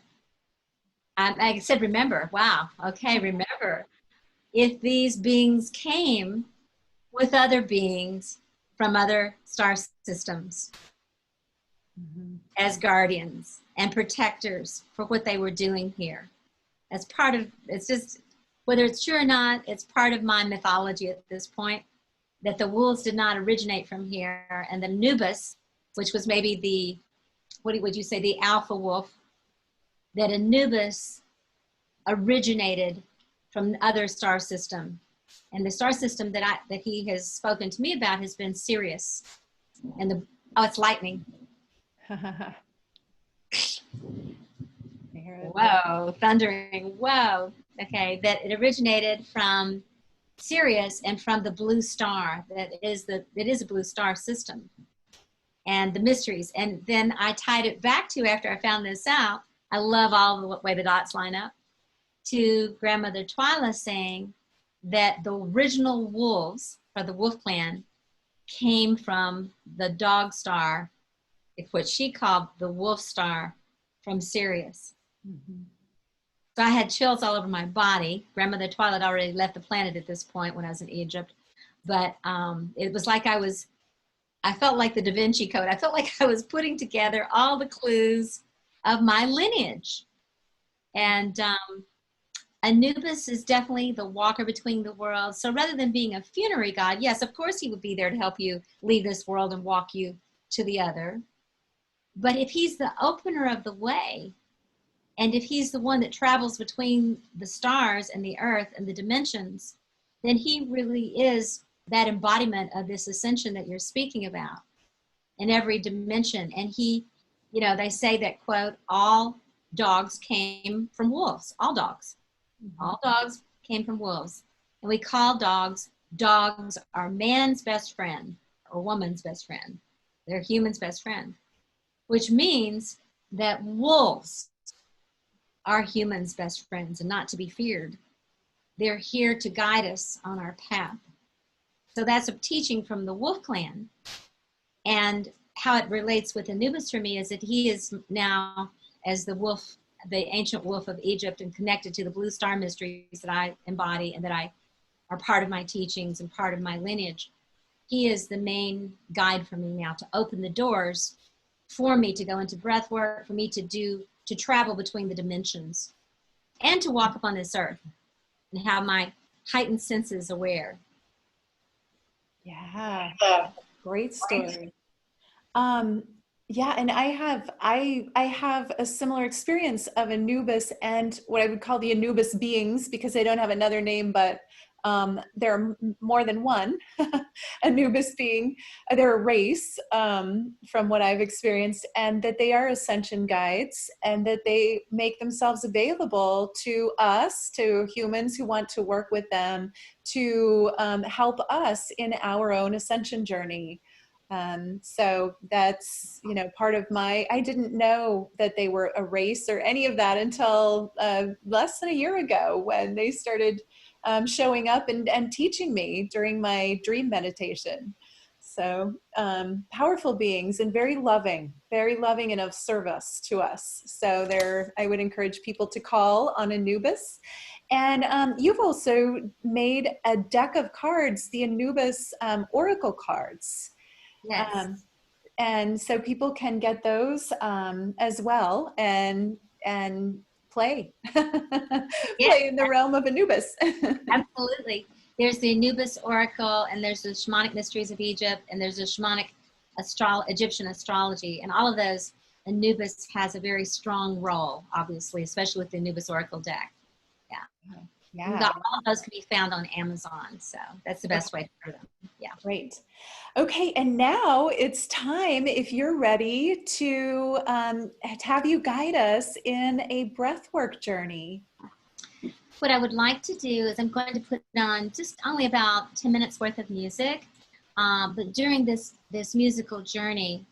I said remember, wow, okay, remember, if these beings came with other beings from other star systems as guardians and protectors for what they were doing here. As part of, it's just, whether it's true or not, it's part of my mythology at this point, that the wolves did not originate from here, and the Anubis, which was maybe the, what would you say, the alpha wolf, that Anubis originated from the other star system. And the star system that he has spoken to me about has been Sirius. And it's lightning. Whoa, thundering, whoa. Okay, that it originated from Sirius and from the blue star. It is a blue star system. And the mysteries. And then I tied it back to, after I found this out, I love all the way the dots line up, to Grandmother Twyla saying that the original wolves, or the wolf clan, came from the dog star, what she called the wolf star from Sirius. Mm-hmm. So I had chills all over my body. Grandmother Twyla had already left the planet at this point when I was in Egypt. But it was like I felt like the Da Vinci Code. I felt like I was putting together all the clues of my lineage. And Anubis is definitely the walker between the worlds. So rather than being a funerary god, yes, of course he would be there to help you leave this world and walk you to the other. But if he's the opener of the way, and if he's the one that travels between the stars and the earth and the dimensions, then he really is that embodiment of this ascension that you're speaking about in every dimension. And he, they say that, quote, all dogs came from wolves, all dogs. All dogs came from wolves. And we call dogs are man's best friend or woman's best friend. They're humans' best friend, which means that wolves are humans' best friends and not to be feared. They're here to guide us on our path. So that's a teaching from the wolf clan. And how it relates with Anubis for me is that he is now, as the wolf, the ancient wolf of Egypt, and connected to the blue star mysteries that I embody and that are part of my teachings and part of my lineage. He is the main guide for me now to open the doors for me to go into breath work, for me to travel between the dimensions, and to walk upon this earth and have my heightened senses aware. Yeah, great story. Yeah, and I have a similar experience of Anubis and what I would call the Anubis beings, because they don't have another name, but there are more than one Anubis being. They're a race, from what I've experienced, and that they are ascension guides, and that they make themselves available to us, to humans who want to work with them, to help us in our own ascension journey. So that's, part of I didn't know that they were a race or any of that until less than a year ago, when they started showing up and teaching me during my dream meditation. So powerful beings, and very loving and of service to us. So I would encourage people to call on Anubis. And you've also made a deck of cards, the Anubis Oracle cards. Yes. And so people can get those as well, and play play in the realm of Anubis. Absolutely. There's the Anubis Oracle, and there's the Shamanic Mysteries of Egypt, and there's the Shamanic Egyptian astrology, and all of those, Anubis has a very strong role, obviously, especially with the Anubis Oracle deck. Yeah. All of those can be found on Amazon, so that's the best way to order them. Yeah. Great. Okay, and now it's time, if you're ready, to have you guide us in a breathwork journey. What I would like to do is I'm going to put on just only about 10 minutes worth of music, but during this musical journey,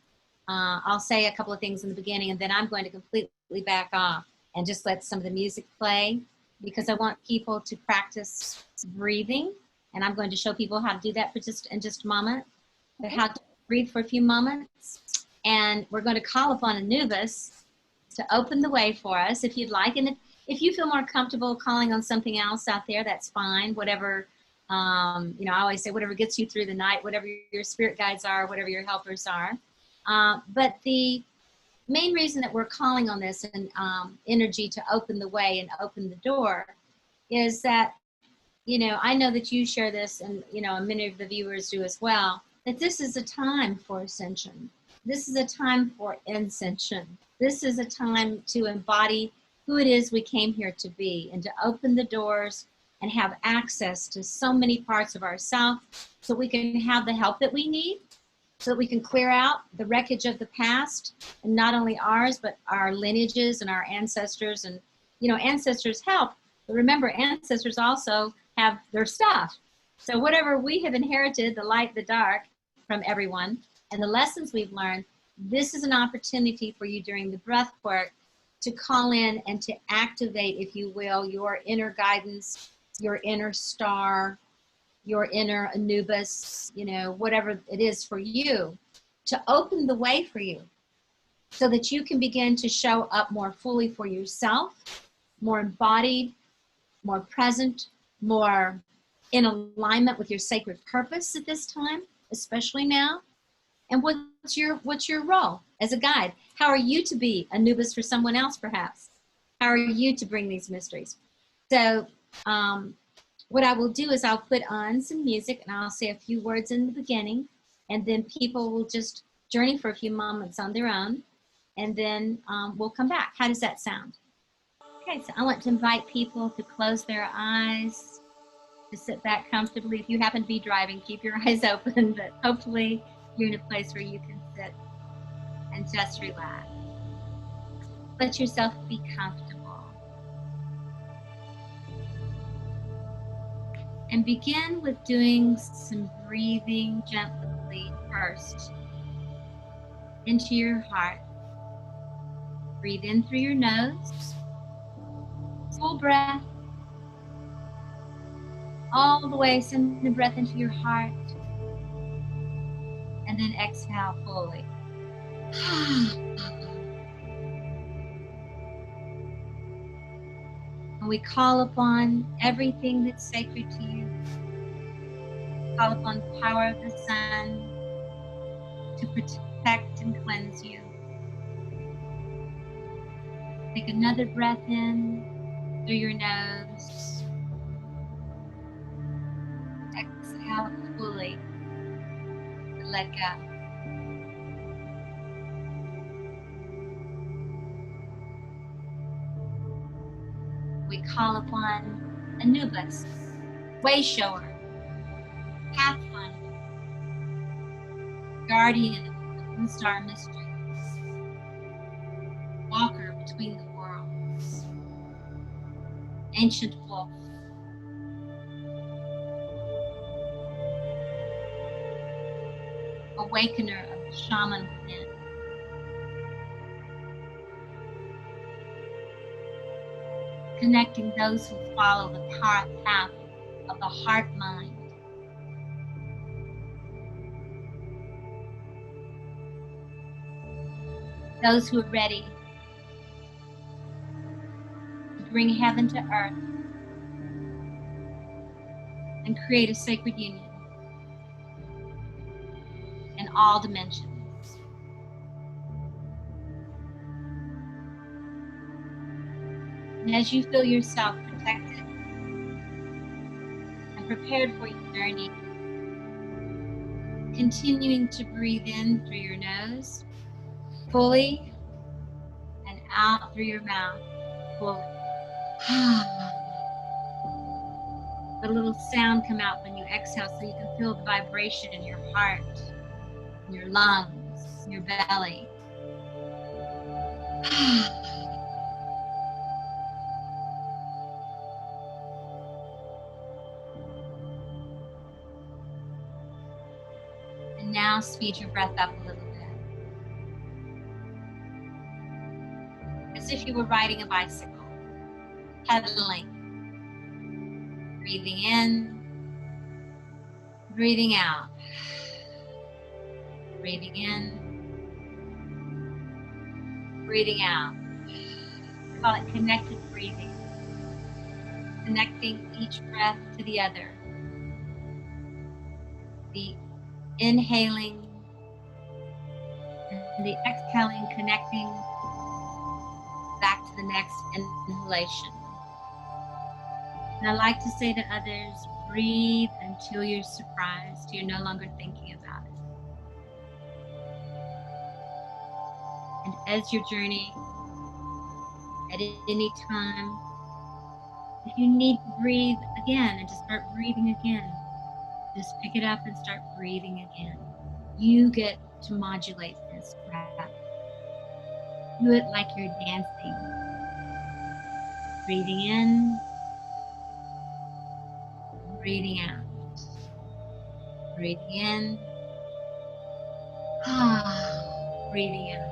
I'll say a couple of things in the beginning, and then I'm going to completely back off and just let some of the music play, because I want people to practice breathing, and I'm going to show people how to do that in just a moment, but how to breathe for a few moments. And we're going to call upon Anubis to open the way for us, if you'd like. And if you feel more comfortable calling on something else out there, that's fine. Whatever, I always say, whatever gets you through the night, whatever your spirit guides are, whatever your helpers are. But the main reason that we're calling on this and energy to open the way and open the door is that, I know that you share this, and, many of the viewers do as well, that this is a time for ascension. This is a time for ascension. This is a time to embody who it is we came here to be, and to open the doors and have access to so many parts of ourselves, so we can have the help that we need, so that we can clear out the wreckage of the past, and not only ours, but our lineages and our ancestors. And, ancestors help, but remember, ancestors also have their stuff. So whatever we have inherited, the light, the dark, from everyone, and the lessons we've learned, this is an opportunity for you during the breath work to call in and to activate, if you will, your inner guidance, your inner star, your inner Anubis, whatever it is for you, to open the way for you, so that you can begin to show up more fully for yourself, more embodied, more present, more in alignment with your sacred purpose at this time, especially now. And what's your role as a guide? How are you to be Anubis for someone else, perhaps? How are you to bring these mysteries? So what I will do is I'll put on some music, and I'll say a few words in the beginning, and then people will just journey for a few moments on their own, and then we'll come back. How does that sound? Okay, so I want to invite people to close their eyes, to sit back comfortably. If you happen to be driving, keep your eyes open, but hopefully you're in a place where you can sit and just relax. Let yourself be comfortable. And begin with doing some breathing gently first. into your heart. Breathe in through your nose. Full breath. All the way, send the breath into your heart. And then exhale fully. And we call upon everything that's sacred to you. Call upon the power of the sun to protect and cleanse you. Take another breath in through your nose. Exhale fully. Let go. We call upon Anubis, Wayshower, Pathfinder, Guardian of the Moon Star Mysteries, Walker between the worlds, Ancient Wolf, Awakener of the Shaman within, connecting those who follow the path of the heart-mind. Those who are ready to bring heaven to earth and create a sacred union in all dimensions. And as you feel yourself protected and prepared for your journey, continuing to breathe in through your nose fully and out through your mouth fully. The little sound come out when you exhale so you can feel the vibration in your heart, in your lungs, in your belly. And now speed your breath up a little bit. As if you were riding a bicycle, pedaling. Breathing in, breathing out. Breathing in, breathing out. We call it connected breathing. Connecting each breath to the other. The inhaling and the exhaling, connecting back to the next inhalation. And I like to say to others, breathe until you're surprised. You're no longer thinking about it. And as your journey, at any time, if you need to breathe again and to start breathing again, just pick it up and start breathing again. You get to modulate this breath. Do it like you're dancing. Breathing in, breathing out. Breathing in, breathing out.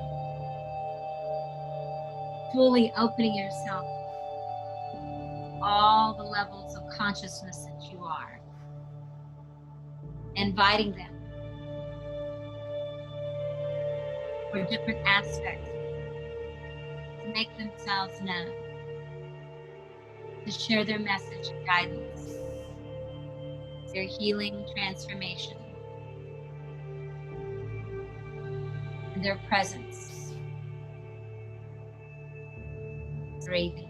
Fully opening yourself to all the levels of consciousness that you are. Inviting them for different aspects to make themselves known, to share their message and guidance, their healing transformation, and their presence. Breathing.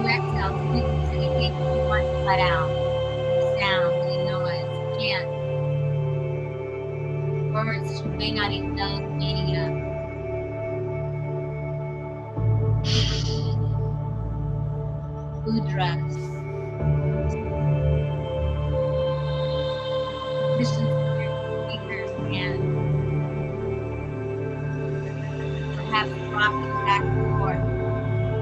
exhale, speak to anything you want to let out. Any sound, any noise, chant, words that you may not even know the meaning of. Mudras, positions of your fingers, hands, perhaps rocking back and forth,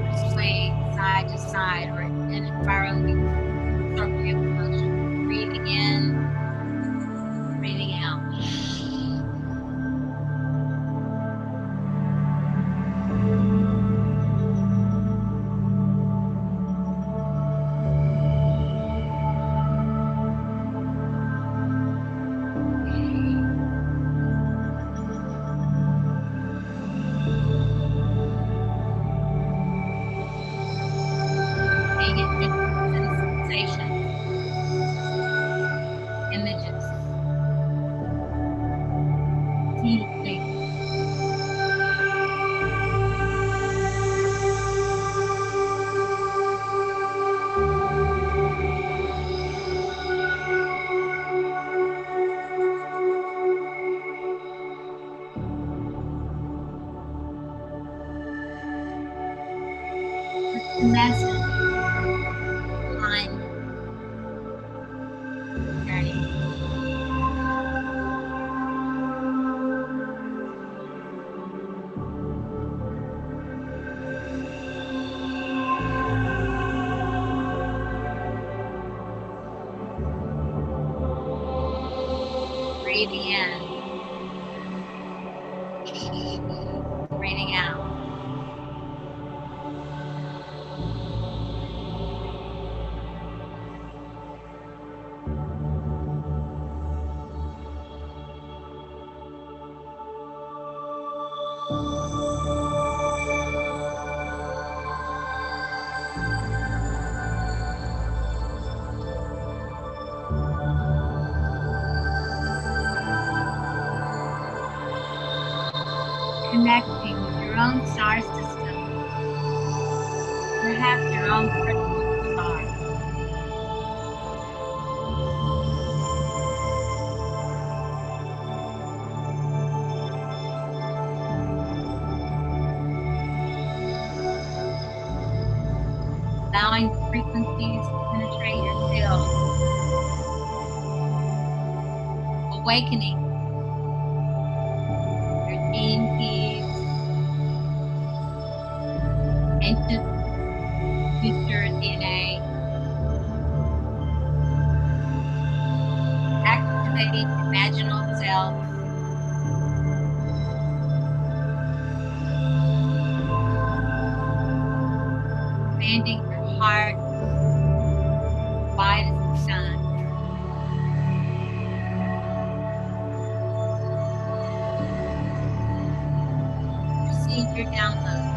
or swaying side to side, or in a spiraling circular motion. Breathing in, breathing out. Paying attention to the sensations, images, feeling. What's the message behind the journey? Breathing in, breathing out. Connecting with your own star system, perhaps your own personal star. Allowing the frequencies to penetrate your field, awakening your gene keys, ancient future DNA, activating imaginal self, expanding your heart wide as the sun. Receive your downloads.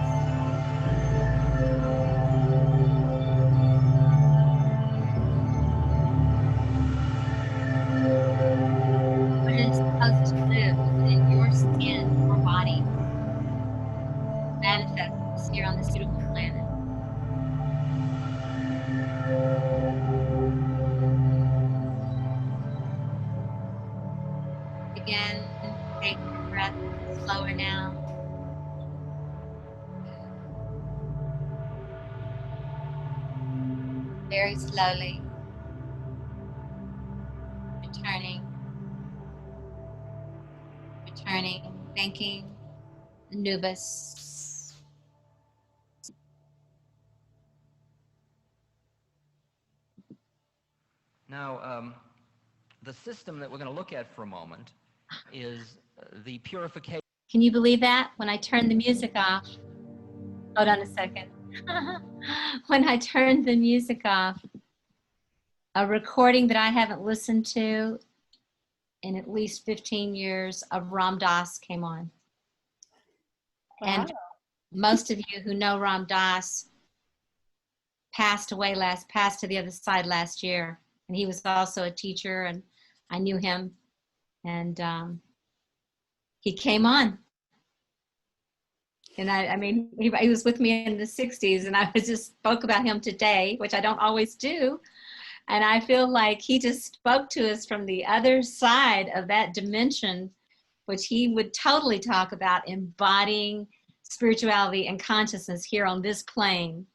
What is supposed to live within your skin, your body, manifests here on this beautiful planet. Again, take your breath slower now. Very slowly. Returning, thanking Anubis. Now, the system that we're going to look at for a moment is the purification. Can you believe that? When I turned the music off, hold on a second. When I turned the music off, a recording that I haven't listened to in at least 15 years of Ram Dass came on. Wow. And most of you who know Ram Dass passed to the other side last year. And he was also a teacher, and I knew him. And he came on. And I mean, he was with me in the 60s, and I just spoke about him today, which I don't always do. And I feel like he just spoke to us from the other side of that dimension, which he would totally talk about embodying spirituality and consciousness here on this plane.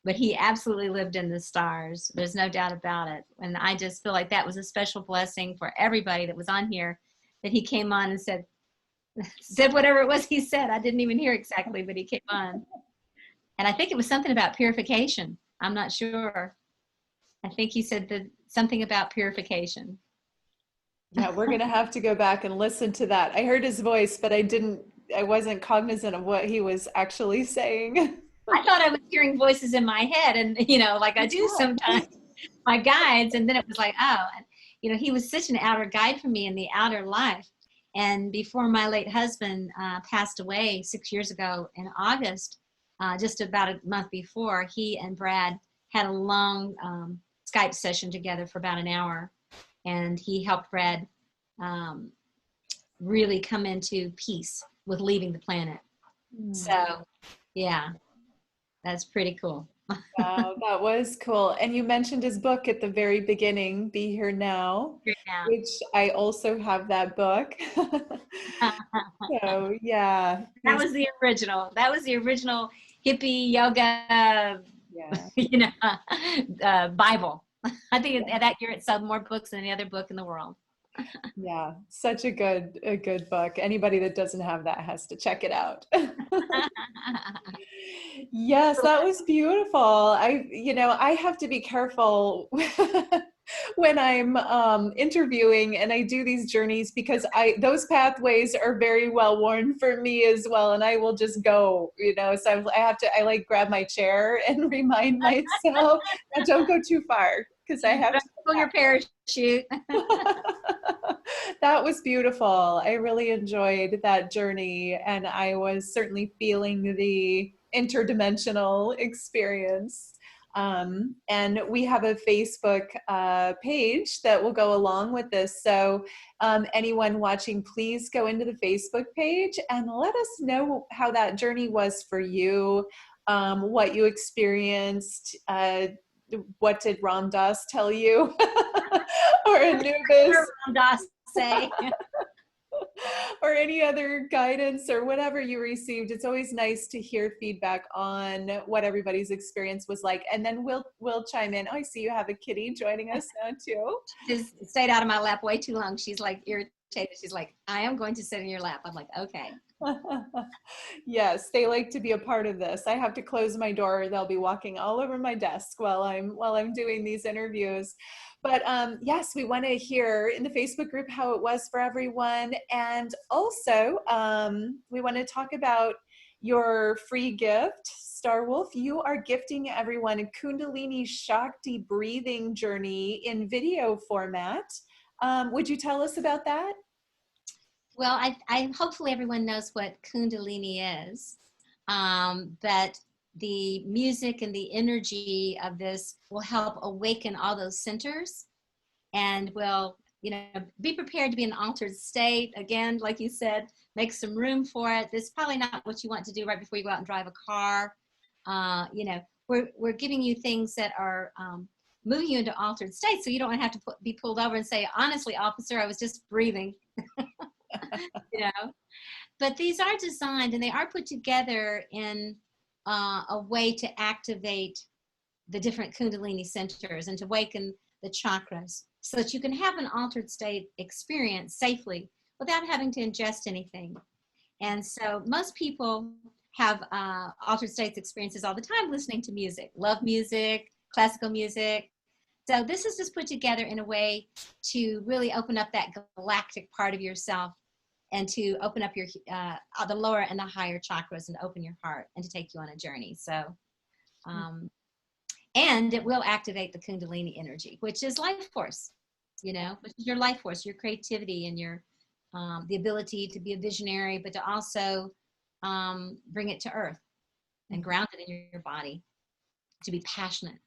But he absolutely lived in the stars. There's no doubt about it. And I just feel like that was a special blessing for everybody that was on here, that he came on and said whatever it was he said. I didn't even hear exactly, but he came on. And I think it was something about purification. I'm not sure. I think he said something about purification. Yeah, we're going to have to go back and listen to that. I heard his voice, but I wasn't cognizant of what he was actually saying. I thought I was hearing voices in my head, and, like I do sometimes, my guides. And then it was like, oh, and, he was such an outer guide for me in the outer life. And before my late husband passed away 6 years ago in August, just about a month before, he and Brad had a long Skype session together for about an hour. And he helped Brad really come into peace with leaving the planet. So, yeah, that's pretty cool. Wow, that was cool. And you mentioned his book at the very beginning, Be Here Now, which I also have that book. So, yeah. That was the original. That was the original hippie yoga, Bible. I think that year it sold more books than any other book in the world. Yeah, such a good book. Anybody that doesn't have that has to check it out. Yes, that was beautiful. I have to be careful when I'm interviewing and I do these journeys, because those pathways are very well worn for me as well, and I will just go, so I like grab my chair and remind myself, don't go too far, because I have to pull your parachute. That was beautiful. I really enjoyed that journey, and I was certainly feeling the interdimensional experience. And we have a Facebook page that will go along with this. So anyone watching, please go into the Facebook page and let us know how that journey was for you, what you experienced. What did Ram Dass tell you? Or Anubis? Ram Dass say? Or any other guidance or whatever you received. It's always nice to hear feedback on what everybody's experience was like. And then we'll chime in. Oh, I see you have a kitty joining us now too. She's stayed out of my lap way too long. She's like irritated. She's like, I am going to sit in your lap. I'm like, okay. Yes, they like to be a part of this. I have to close my door. They'll be walking all over my desk while I'm doing these interviews. But yes, we want to hear in the Facebook group how it was for everyone. And also, we want to talk about your free gift. Star Wolf, you are gifting everyone a Kundalini Shakti breathing journey in video format. Would you tell us about that? Well, I hopefully everyone knows what Kundalini is, but the music and the energy of this will help awaken all those centers, and will, be prepared to be in an altered state. Again, like you said, make some room for it. This is probably not what you want to do right before you go out and drive a car. We're giving you things that are moving you into altered states, so you don't have to be pulled over and say, honestly, officer, I was just breathing. But these are designed and they are put together in a way to activate the different Kundalini centers and to awaken the chakras, so that you can have an altered state experience safely without having to ingest anything. And so most people have altered states experiences all the time listening to music, love music, classical music. So this is just put together in a way to really open up that galactic part of yourself, and to open up your the lower and the higher chakras, and open your heart, and to take you on a journey. So, and it will activate the Kundalini energy, which is life force, which is your life force, your creativity, and your the ability to be a visionary, but to also bring it to earth and ground it in your body, to be passionate.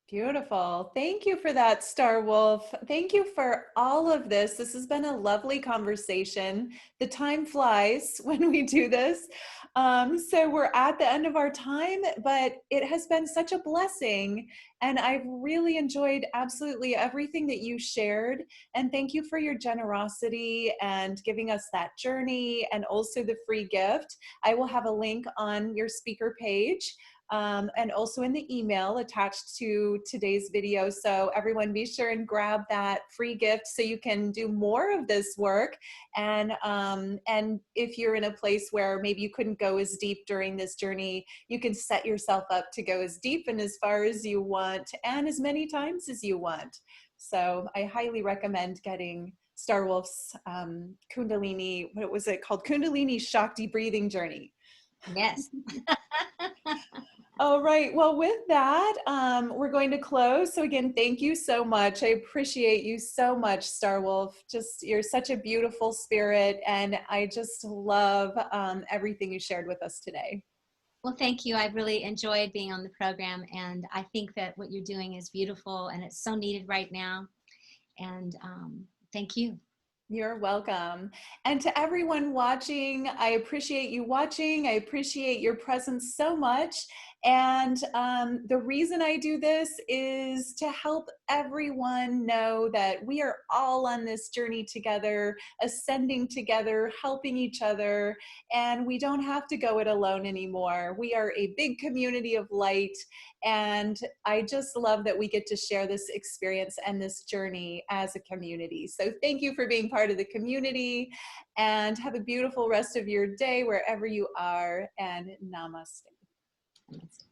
Beautiful. Thank you for that, Star Wolf. Thank you for all of this. This has been a lovely conversation. The time flies when we do this. So we're at the end of our time, but it has been such a blessing. And I've really enjoyed absolutely everything that you shared. And thank you for your generosity and giving us that journey and also the free gift. I will have a link on your speaker page. And also in the email attached to today's video. So everyone be sure and grab that free gift so you can do more of this work. And if you're in a place where maybe you couldn't go as deep during this journey, you can set yourself up to go as deep and as far as you want and as many times as you want. So I highly recommend getting Star Wolf's Kundalini, what was it called? Kundalini Shakti breathing journey. Yes. All right. Well, with that, we're going to close. So again, thank you so much. I appreciate you so much, Star Wolf. Just, you're such a beautiful spirit. And I just love everything you shared with us today. Well, thank you. I really enjoyed being on the program. And I think that what you're doing is beautiful and it's so needed right now. And thank you. You're welcome. And to everyone watching, I appreciate you watching. I appreciate your presence so much. And the reason I do this is to help everyone know that we are all on this journey together, ascending together, helping each other, and we don't have to go it alone anymore. We are a big community of light, and I just love that we get to share this experience and this journey as a community. So thank you for being part of the community, and have a beautiful rest of your day wherever you are, and namaste. Namaste.